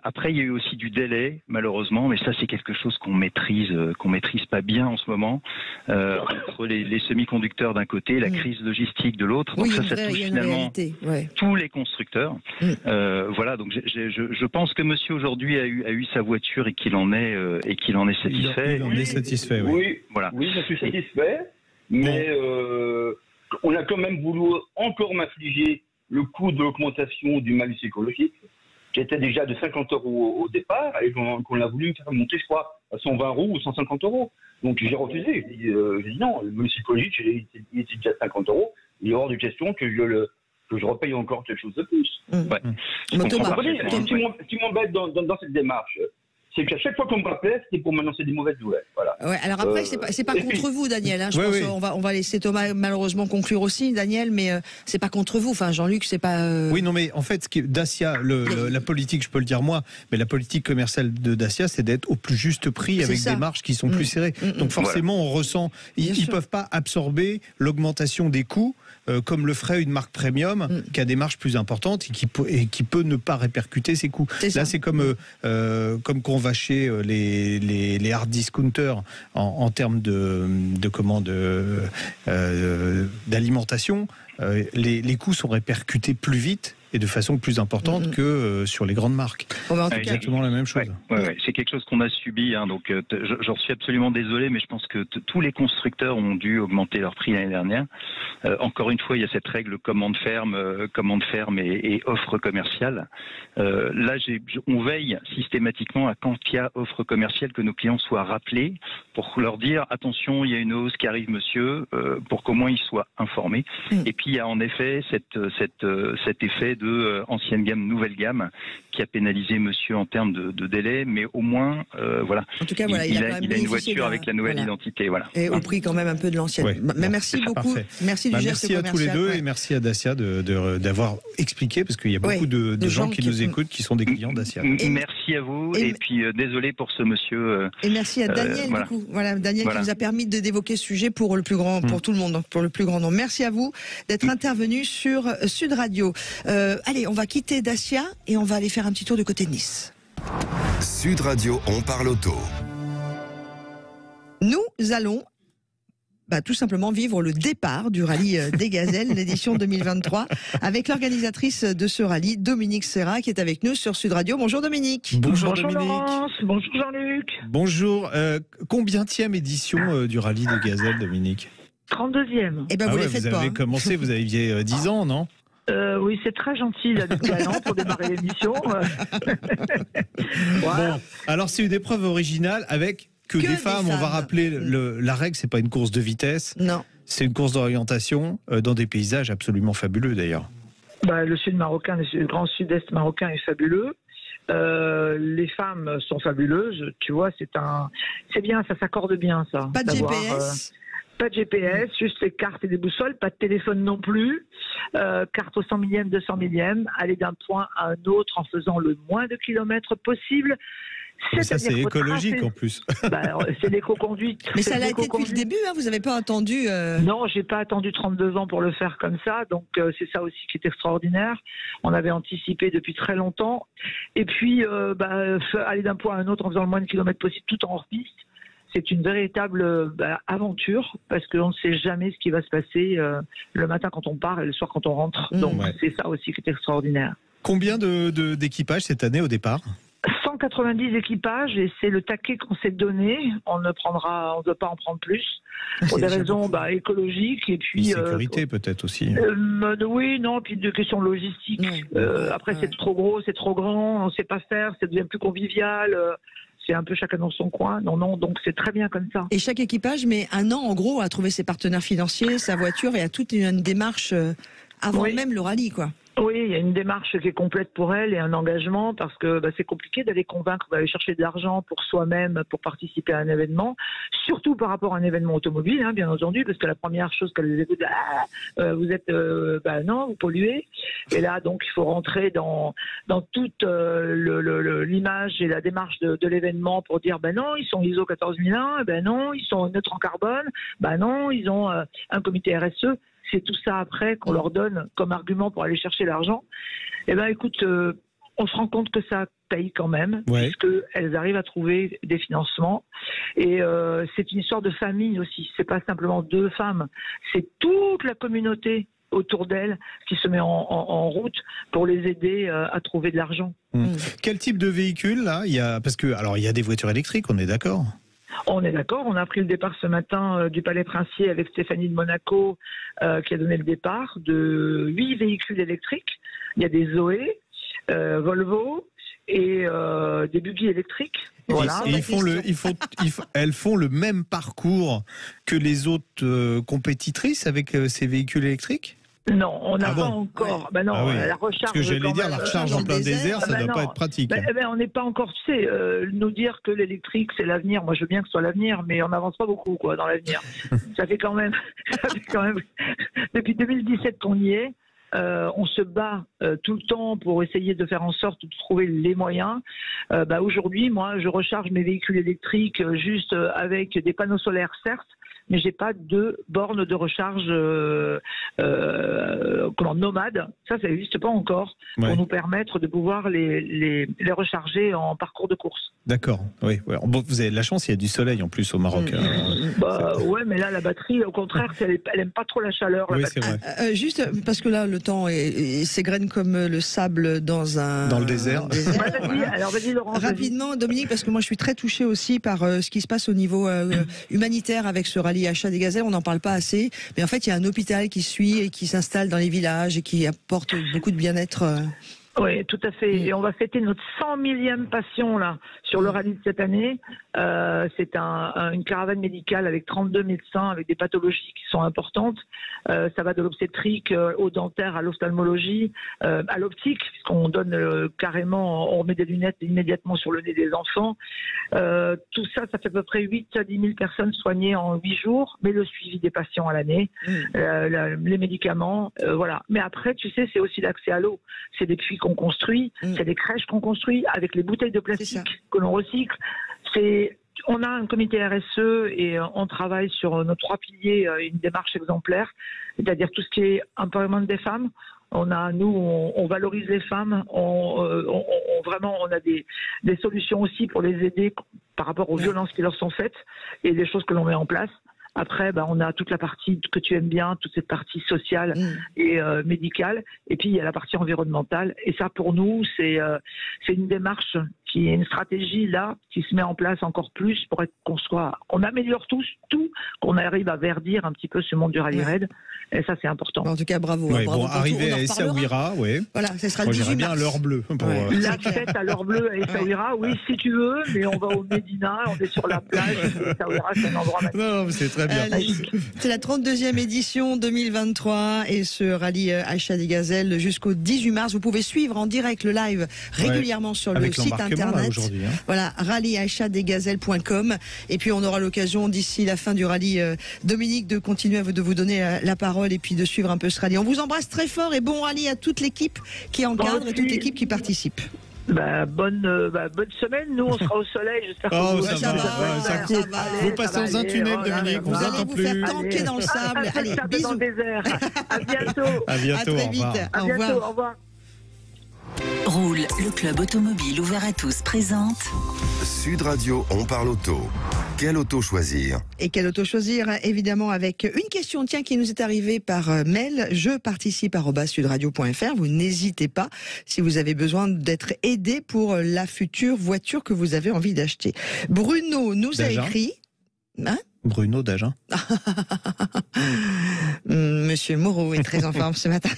Speaker 13: Après, il y a eu aussi du délai, malheureusement, mais ça c'est quelque chose qu'on maîtrise pas bien en ce moment, entre les semi-conducteurs d'un côté, la crise logistique de l'autre. Donc ça touche finalement tous les constructeurs. Voilà, donc je pense que monsieur aujourd'hui a eu sa voiture et qu'il en est satisfait.
Speaker 4: Il en est satisfait, oui.
Speaker 13: Voilà.
Speaker 12: Oui, je suis satisfait, mais on a quand même voulu encore m'affliger le coût de l'augmentation du malus écologique, qui était déjà de 50 € au départ, et qu'on a voulu me faire monter, je crois, à 120 € ou 150 €. Donc j'ai refusé. J'ai dit non, le malus écologique, il était déjà 50 €. Il est hors de question que je repaye encore quelque chose de plus. Ce qui m'embête dans cette démarche, c'est qu'à chaque fois qu'on me rappelait, c'était pour m'annoncer des mauvaises nouvelles. Voilà.
Speaker 3: Alors après, c'est pas contre vous, Daniel. Je pense qu'on va laisser Thomas malheureusement conclure aussi, Daniel, mais c'est pas contre vous. Enfin, Jean-Luc, c'est pas.
Speaker 4: Oui, non, mais en fait, Dacia, la politique, je peux le dire moi, mais la politique commerciale de Dacia, c'est d'être au plus juste prix avec des marges qui sont plus serrées. Donc forcément, on ressent, ils peuvent pas absorber l'augmentation des coûts comme le ferait une marque premium qui a des marges plus importantes et qui peut ne pas répercuter ses coûts. Là, c'est comme qu'on va chez les hard discounters en termes d'alimentation, les coûts sont répercutés plus vite et de façon plus importante que sur les grandes marques. C'est exactement la même chose.
Speaker 13: C'est quelque chose qu'on a subi, donc j'en suis absolument désolé, mais je pense que tous les constructeurs ont dû augmenter leur prix l'année dernière. Encore une fois, il y a cette règle commande ferme et offre commerciale. Là, on veille systématiquement à quand il y a offre commerciale que nos clients soient rappelés pour leur dire attention, il y a une hausse qui arrive, monsieur, pour qu'au moins ils soient informés. Et puis il y a en effet cet effet de ancienne gamme, nouvelle gamme, qui a pénalisé monsieur en termes de délai, mais au moins, voilà.
Speaker 3: En tout cas, voilà,
Speaker 13: il a une voiture avec la nouvelle identité, voilà.
Speaker 3: Et au prix quand même un peu de l'ancienne.
Speaker 4: Ouais.
Speaker 3: Mais merci beaucoup.
Speaker 4: Parfait.
Speaker 3: Merci du geste
Speaker 4: commercial. Merci à tous les deux et merci à Dacia d'avoir expliqué, parce qu'il y a beaucoup de gens qui nous écoutent qui sont des clients Dacia.
Speaker 13: Merci à vous et puis désolé pour ce monsieur.
Speaker 3: Et merci à Daniel du coup. Voilà, Daniel qui nous a permis d'évoquer ce sujet pour le plus grand, pour tout le monde, pour le plus grand nombre. Merci à vous d'être intervenu sur Sud Radio. Allez, on va quitter Dacia et on va aller faire un petit tour du côté de Nice.
Speaker 2: Sud Radio, on parle auto.
Speaker 3: Nous allons tout simplement vivre le départ du rallye des Gazelles, l'édition 2023, avec l'organisatrice de ce rallye, Dominique Serra, qui est avec nous sur Sud Radio. Bonjour Dominique.
Speaker 14: Bonjour Dominique. Laurence. Bonjour Jean-Luc.
Speaker 4: Bonjour. Combienième édition du rallye des Gazelles, Dominique?
Speaker 14: 32e.
Speaker 3: Eh ben vous les faites
Speaker 4: pas. Vous avez commencé, vous aviez 10 ans, non?
Speaker 14: Oui, c'est très gentil là, depuis un an pour démarrer l'émission.
Speaker 4: Bon, alors c'est une épreuve originale avec que des femmes. On va rappeler la règle, c'est pas une course de vitesse.
Speaker 3: Non.
Speaker 4: C'est une course d'orientation dans des paysages absolument fabuleux d'ailleurs.
Speaker 14: Le sud marocain, le grand sud-est marocain est fabuleux. Les femmes sont fabuleuses. Tu vois, c'est bien, ça s'accorde bien ça.
Speaker 3: Pas de GPS.
Speaker 14: Pas de GPS, juste les cartes et des boussoles, pas de téléphone non plus, carte au 100 millième, 200 millième, aller d'un point à un autre en faisant le moins de kilomètres possible.
Speaker 4: Ça, c'est écologique en plus.
Speaker 14: C'est l'éco-conduite.
Speaker 3: Mais ça l'a été depuis le début, hein, vous n'avez pas attendu...
Speaker 14: Non, j'ai pas attendu 32 ans pour le faire comme ça, donc c'est ça aussi qui est extraordinaire. On avait anticipé depuis très longtemps. Et puis, aller d'un point à un autre en faisant le moins de kilomètres possible, tout en hors-piste, c'est une véritable aventure, parce qu'on ne sait jamais ce qui va se passer le matin quand on part et le soir quand on rentre. Donc c'est ça aussi qui est extraordinaire.
Speaker 4: Combien d'équipages cette année au départ ?
Speaker 14: 190 équipages, et c'est le taquet qu'on s'est donné. On ne doit pas en prendre plus pour des raisons écologiques et puis
Speaker 4: sécurité peut-être aussi.
Speaker 14: Oui, non, puis de questions logistiques. Après c'est trop gros, c'est trop grand, on ne sait pas faire, ça devient plus convivial. C'est un peu chacun dans son coin. Non, donc c'est très bien comme ça.
Speaker 3: Et chaque équipage met un an en gros à trouver ses partenaires financiers, sa voiture, et à toute une démarche avant même le rallye, quoi.
Speaker 14: Oui, il y a une démarche qui est complète pour elle et un engagement, parce que c'est compliqué d'aller convaincre, d'aller chercher de l'argent pour soi-même, pour participer à un événement, surtout par rapport à un événement automobile, hein, bien entendu, parce que la première chose qu'elle les écoute, vous êtes, non, vous polluez. Et là, donc, il faut rentrer dans toute l'image et la démarche de l'événement pour dire, non, ils sont ISO 14001, non, ils sont neutres en carbone, non, ils ont un comité RSE. C'est tout ça après qu'on leur donne comme argument pour aller chercher l'argent. Écoute, on se rend compte que ça paye quand même, puisqu'elles arrivent à trouver des financements. Et c'est une histoire de famille aussi. C'est pas simplement deux femmes, c'est toute la communauté autour d'elles qui se met en route pour les aider à trouver de l'argent.
Speaker 4: Quel type de véhicule là ? Il y a des voitures électriques, on est d'accord ?
Speaker 14: On est d'accord, on a pris le départ ce matin du Palais Princier avec Stéphanie de Monaco qui a donné le départ de 8 véhicules électriques. Il y a des Zoé, Volvo et des buggy électriques. Voilà.
Speaker 4: Et elles font le même parcours que les autres compétitrices avec ces véhicules électriques ?
Speaker 14: Non, on n'a pas encore. La recharge.
Speaker 4: Parce que j'allais dire, la recharge en plein désert, ça ne doit pas être pratique.
Speaker 14: On n'est pas encore, tu sais, nous dire que l'électrique c'est l'avenir. Moi, je veux bien que ce soit l'avenir, mais on n'avance pas beaucoup, dans l'avenir. ça fait quand même depuis 2017 qu'on y est. On se bat tout le temps pour essayer de faire en sorte de trouver les moyens. Aujourd'hui, moi, je recharge mes véhicules électriques juste avec des panneaux solaires, certes, mais j'ai pas de borne de recharge nomade. Ça n'existe pas encore pour nous permettre de pouvoir les recharger en parcours de course.
Speaker 4: D'accord. Oui. Bon, vous avez de la chance, il y a du soleil en plus au Maroc.
Speaker 14: Mais là la batterie, au contraire, elle aime pas trop la chaleur.
Speaker 4: Oui, c'est vrai.
Speaker 3: Juste parce que là le temps s'égrène comme le sable dans le
Speaker 4: désert.
Speaker 14: Alors vas-y Laurent.
Speaker 3: Rapidement, Dominique, parce que moi je suis très touchée aussi par ce qui se passe au niveau humanitaire avec ce rallye achat des Gazelles. On n'en parle pas assez, mais en fait il y a un hôpital qui suit et qui s'installe dans les villages et qui apporte beaucoup de bien-être.
Speaker 14: Oui, tout à fait. Et on va fêter notre 100 millième passion là sur le rallye de cette année. C'est une caravane médicale avec 32 médecins avec des pathologies qui sont importantes. Ça va de l'obstétrique au dentaire, à l'ophtalmologie, à l'optique, puisqu'on donne carrément, on remet des lunettes immédiatement sur le nez des enfants. Tout ça, ça fait à peu près 8 à 10 000 personnes soignées en 8 jours, mais le suivi des patients à l'année, les médicaments, voilà. Mais après, tu sais, c'est aussi l'accès à l'eau. C'est des puits qu'on construit, c'est des crèches qu'on construit avec les bouteilles de plastique que l'on recycle. On a un comité RSE et on travaille sur nos 3 piliers, une démarche exemplaire, c'est-à-dire tout ce qui est empowerment des femmes. On valorise les femmes, vraiment on a des solutions aussi pour les aider par rapport aux violences qui leur sont faites et des choses que l'on met en place. Après, on a toute la partie que tu aimes bien, toute cette partie sociale et médicale. Et puis, il y a la partie environnementale. Et ça, pour nous, c'est une démarche qui est une stratégie là, qui se met en place encore plus pour qu'on améliore tout, qu'on arrive à verdir un petit peu ce monde du rallye raid. Et ça, c'est important.
Speaker 3: En tout cas, bravo.
Speaker 4: Ouais,
Speaker 3: bravo
Speaker 4: arriver à Essaouira, oui.
Speaker 3: Voilà, ça sera le 18
Speaker 4: mars. Bien à l'heure bleue.
Speaker 14: La fête à l'heure bleue à Essaouira, oui, si tu veux, mais on va au Médina, on est sur la plage. Essaouira, c'est un endroit magnifique.
Speaker 4: Non, c'est très bien.
Speaker 3: C'est la 32e édition 2023 et ce rallye Aïcha des Gazelles jusqu'au 18 mars. Vous pouvez suivre en direct le live régulièrement sur le site internet. Voilà, rallyeaïchadesgazelles.com. Et puis on aura l'occasion d'ici la fin du rallye, Dominique, de continuer de vous donner la parole et puis de suivre un peu ce rallye. On vous embrasse très fort et bon rallye à toute l'équipe qui encadre et toute l'équipe qui participe.
Speaker 14: Bonne semaine, nous on sera au soleil, j'espère que
Speaker 4: ça coupe. Vous passez dans un tunnel, Dominique, vous
Speaker 3: allez vous faire tanker dans le sable. Allez, bisous.
Speaker 14: Dans le désert. À bientôt.
Speaker 4: À bientôt,
Speaker 3: à très vite.
Speaker 14: Au revoir.
Speaker 6: Roule, le club automobile ouvert à tous présente
Speaker 2: Sud Radio, on parle auto. Quelle auto choisir?
Speaker 3: Et quelle auto choisir? Évidemment avec une question qui nous est arrivée par mail. Je participe @sudradio.fr. Vous n'hésitez pas si vous avez besoin d'être aidé pour la future voiture que vous avez envie d'acheter. Bruno nous a écrit...
Speaker 4: Bruno d'Agen.
Speaker 3: Monsieur Moreau est très en forme ce matin.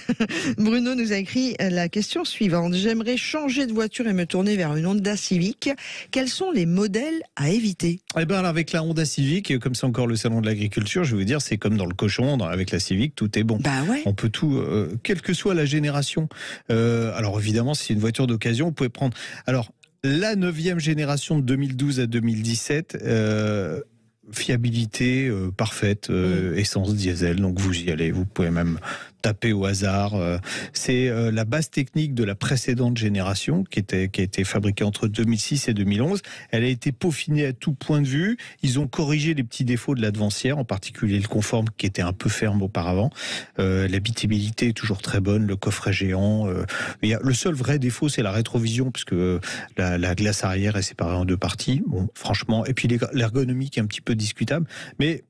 Speaker 3: Bruno nous a écrit la question suivante. J'aimerais changer de voiture et me tourner vers une Honda Civic. Quels sont les modèles à éviter?
Speaker 4: Eh bien, avec la Honda Civic, comme c'est encore le salon de l'agriculture, je vais vous dire, c'est comme dans le cochon, avec la Civic, tout est bon. On peut tout, quelle que soit la génération. Alors évidemment, si c'est une voiture d'occasion, vous pouvez prendre... Alors, la 9e génération de 2012 à 2017... fiabilité parfaite, essence diesel, donc vous y allez, vous pouvez même taper au hasard. C'est la base technique de la précédente génération qui a été fabriquée entre 2006 et 2011. Elle a été peaufinée à tout point de vue. Ils ont corrigé les petits défauts de la devancière, en particulier le confort qui était un peu ferme auparavant. L'habitabilité est toujours très bonne, le coffret géant. Le seul vrai défaut, c'est la rétrovision, puisque la glace arrière est séparée en 2 parties. Bon, franchement, et puis l'ergonomie qui est un petit peu discutable, mais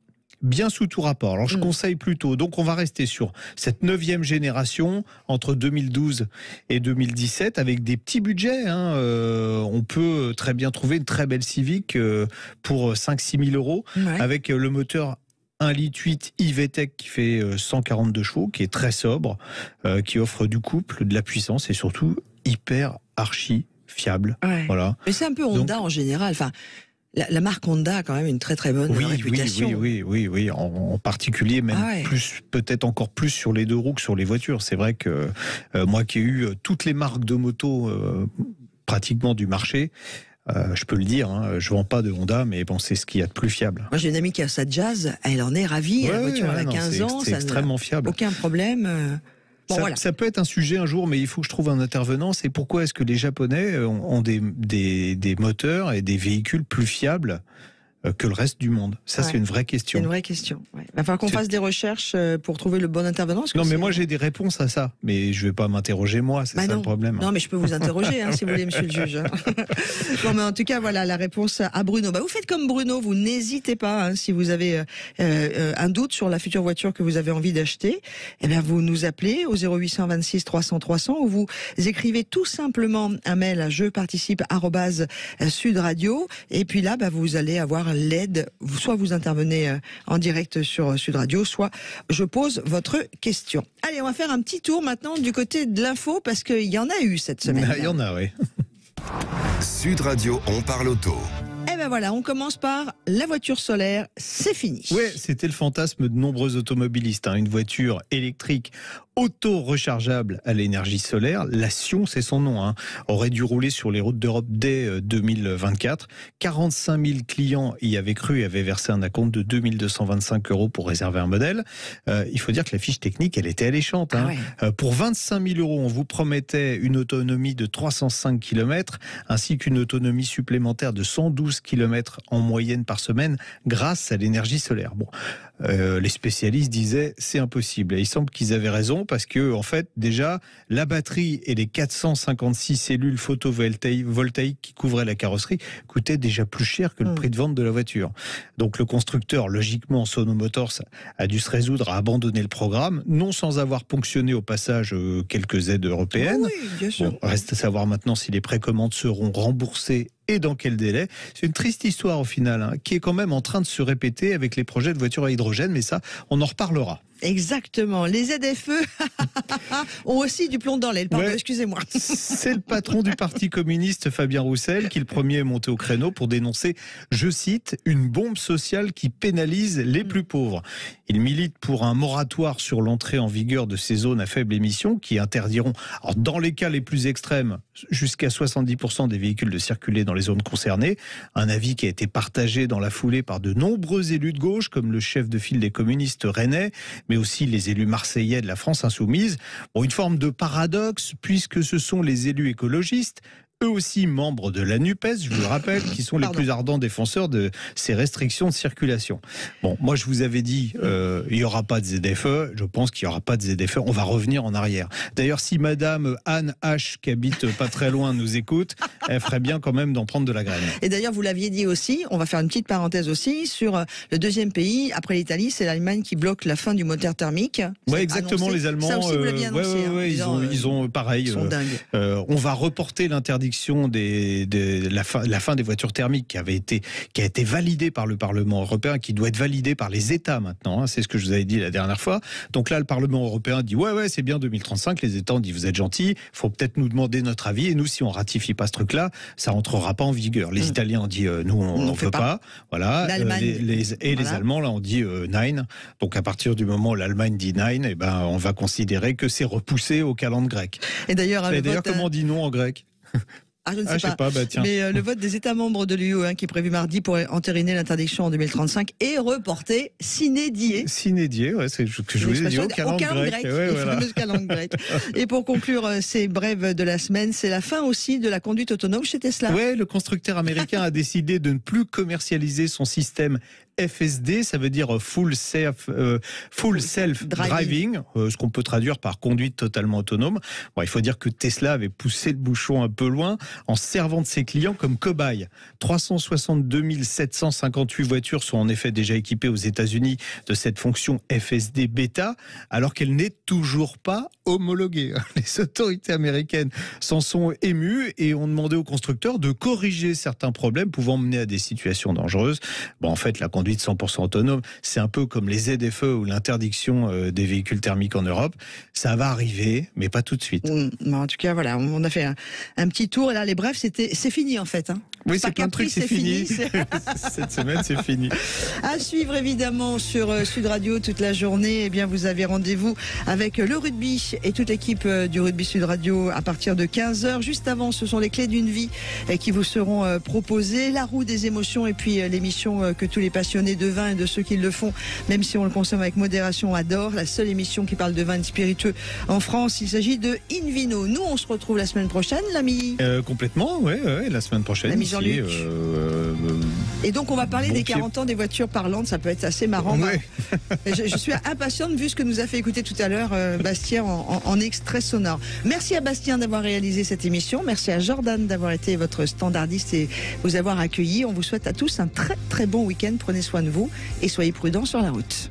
Speaker 4: bien sous tout rapport. Alors je conseille plutôt, donc on va rester sur cette 9e génération entre 2012 et 2017 avec des petits budgets. On peut très bien trouver une très belle Civic pour 5-6 000 euros avec le moteur 1,8 litre e-VTEC qui fait 142 chevaux, qui est très sobre, qui offre du couple, de la puissance et surtout hyper archi fiable. Voilà. Mais
Speaker 3: c'est un peu Honda en général. Enfin, la marque Honda a quand même une très très bonne réputation.
Speaker 4: Oui. En particulier, même peut-être encore plus sur les 2 roues que sur les voitures. C'est vrai que moi qui ai eu toutes les marques de moto pratiquement du marché, je peux le dire, je vends pas de Honda, mais bon, c'est ce qu'il y a de plus fiable.
Speaker 3: Moi j'ai une amie qui a sa Jazz, elle en est ravie, la voiture elle a 15 ans,
Speaker 4: c'est extrêmement fiable.
Speaker 3: Aucun problème.
Speaker 4: Ça peut être un sujet un jour, mais il faut que je trouve un intervenant. C'est pourquoi est-ce que les Japonais ont des moteurs et des véhicules plus fiables que le reste du monde? Ça, c'est une vraie question.
Speaker 3: C'est une vraie question. Il va falloir qu'on fasse des recherches pour trouver le bon intervenant.
Speaker 4: Non, mais moi, j'ai des réponses à ça. Mais je ne vais pas m'interroger moi, c'est ça le problème.
Speaker 3: Non, mais je peux vous interroger, si vous voulez, monsieur le juge. Non, mais en tout cas, voilà la réponse à Bruno. Vous faites comme Bruno, vous n'hésitez pas, si vous avez un doute sur la future voiture que vous avez envie d'acheter, vous nous appelez au 0826 300 300 ou vous écrivez tout simplement un mail à jeparticipe@sudradio et puis là, vous allez avoir par LED. Soit vous intervenez en direct sur Sud Radio, soit je pose votre question. Allez, on va faire un petit tour maintenant du côté de l'info, parce qu'il y en a eu cette semaine.
Speaker 4: Il y en a, oui.
Speaker 2: Sud Radio, on parle auto.
Speaker 3: Eh ben voilà, on commence par la voiture solaire, c'est fini.
Speaker 4: Oui, c'était le fantasme de nombreux automobilistes. Une voiture électrique auto-rechargeable à l'énergie solaire, la Sion, c'est son nom, aurait dû rouler sur les routes d'Europe dès 2024. 45 000 clients y avaient cru et avaient versé un acompte de 2 225 € pour réserver un modèle. Il faut dire que la fiche technique, elle était alléchante. Pour 25 000 €, on vous promettait une autonomie de 305 km, ainsi qu'une autonomie supplémentaire de 112 km en moyenne par semaine grâce à l'énergie solaire. Bon, les spécialistes disaient c'est impossible. Et il semble qu'ils avaient raison, parce que en fait, déjà, la batterie et les 456 cellules photovoltaïques qui couvraient la carrosserie coûtaient déjà plus cher que le prix de vente de la voiture. Donc le constructeur, logiquement, Sono Motors, a dû se résoudre à abandonner le programme, non sans avoir ponctionné au passage quelques aides européennes.
Speaker 3: Oui, bien sûr.
Speaker 4: Bon, reste à savoir maintenant si les précommandes seront remboursées et dans quel délai. C'est une triste histoire au final, qui est quand même en train de se répéter avec les projets de voitures à hydrogène, mais ça, on en reparlera.
Speaker 3: Exactement. Les ZFE ont aussi du plomb dans l'aile. Pardon, excusez-moi.
Speaker 4: C'est le patron du Parti communiste, Fabien Roussel, qui le premier est monté au créneau pour dénoncer, je cite, une bombe sociale qui pénalise les plus pauvres. Il milite pour un moratoire sur l'entrée en vigueur de ces zones à faible émission qui interdiront, alors dans les cas les plus extrêmes, jusqu'à 70% des véhicules de circuler dans les zones concernées. Un avis qui a été partagé dans la foulée par de nombreux élus de gauche, comme le chef de file des communistes rennais, mais aussi les élus marseillais de la France insoumise. Bon, une forme de paradoxe, puisque ce sont les élus écologistes, eux aussi membres de la NUPES, je vous le rappelle, qui sont les plus ardents défenseurs de ces restrictions de circulation. Bon, moi je vous avais dit, il n'y aura pas de ZFE, je pense qu'il n'y aura pas de ZFE, on va revenir en arrière. D'ailleurs, si madame Anne H, qui habite pas très loin, nous écoute, elle ferait bien quand même d'en prendre de la graine.
Speaker 3: Et d'ailleurs, vous l'aviez dit aussi, on va faire une petite parenthèse aussi, sur le deuxième pays, après l'Italie, c'est l'Allemagne qui bloque la fin du moteur thermique.
Speaker 4: Oui, exactement, annoncé. Les Allemands.
Speaker 3: Ça aussi, vous l'aviez annoncé.
Speaker 4: Ils ont pareil.
Speaker 3: Ils sont dingues.
Speaker 4: On va reporter l'interdiction la fin des voitures thermiques qui a été validée par le Parlement européen, qui doit être validée par les États maintenant. C'est ce que je vous avais dit la dernière fois. Donc là, le Parlement européen dit ouais, c'est bien 2035. Les États ont dit vous êtes gentils, faut peut-être nous demander notre avis. Et nous, si on ratifie pas ce truc-là, ça rentrera pas en vigueur. Les Italiens ont dit nous on fait pas. Voilà. Les Allemands là ont dit nine. Donc à partir du moment où l'Allemagne dit nine, on va considérer que c'est repoussé au calendrier grec.
Speaker 3: Et d'ailleurs,
Speaker 4: comment on dit non en grec?
Speaker 3: Je ne sais pas. Mais le vote des États membres de l'UE, qui est prévu mardi pour entériner l'interdiction en 2035, est reporté sine die.
Speaker 4: Sine die, c'est ce que je vous ai dit, au calendrier grec.
Speaker 3: Calendrier grec. Et pour conclure ces brèves de la semaine, c'est la fin aussi de la conduite autonome chez Tesla.
Speaker 4: Oui, le constructeur américain a décidé de ne plus commercialiser son système FSD, ça veut dire Full Self-Driving, ce qu'on peut traduire par conduite totalement autonome. Bon, il faut dire que Tesla avait poussé le bouchon un peu loin en servant de ses clients comme cobayes. 362 758 voitures sont en effet déjà équipées aux États-Unis de cette fonction FSD bêta, alors qu'elle n'est toujours pas homologuée. Les autorités américaines s'en sont émues et ont demandé aux constructeurs de corriger certains problèmes pouvant mener à des situations dangereuses. Bon, en fait, la conduite 100% autonome, c'est un peu comme les ZFE ou l'interdiction des véhicules thermiques en Europe. Ça va arriver, mais pas tout de suite.
Speaker 3: En tout cas, voilà, on a fait un petit tour. Et là, les brefs, c'est fini en fait.
Speaker 4: Oui, c'est plein de trucs, c'est fini. Cette semaine, c'est fini.
Speaker 3: À suivre évidemment sur Sud Radio toute la journée. Eh bien, vous avez rendez-vous avec le rugby et toute l'équipe du rugby Sud Radio à partir de 15h. Juste avant, ce sont les clés d'une vie qui vous seront proposées. La roue des émotions et puis l'émission que tous les passionnés de vin et de ceux qui le font, même si on le consomme avec modération, adorent. La seule émission qui parle de vin et de spiritueux en France. Il s'agit de Invino. Nous, on se retrouve la semaine prochaine, l'ami.
Speaker 4: Complètement, oui, la semaine prochaine.
Speaker 3: L'ami Jean-Luc. Et donc, on va parler des 40 ans des voitures parlantes. Ça peut être assez marrant.
Speaker 4: Ouais.
Speaker 3: Je suis impatiente vu ce que nous a fait écouter tout à l'heure Bastien en extrait sonore. Merci à Bastien d'avoir réalisé cette émission. Merci à Jordan d'avoir été votre standardiste et vous avoir accueilli. On vous souhaite à tous un très très bon week-end. Prenez soin de vous et soyez prudents sur la route.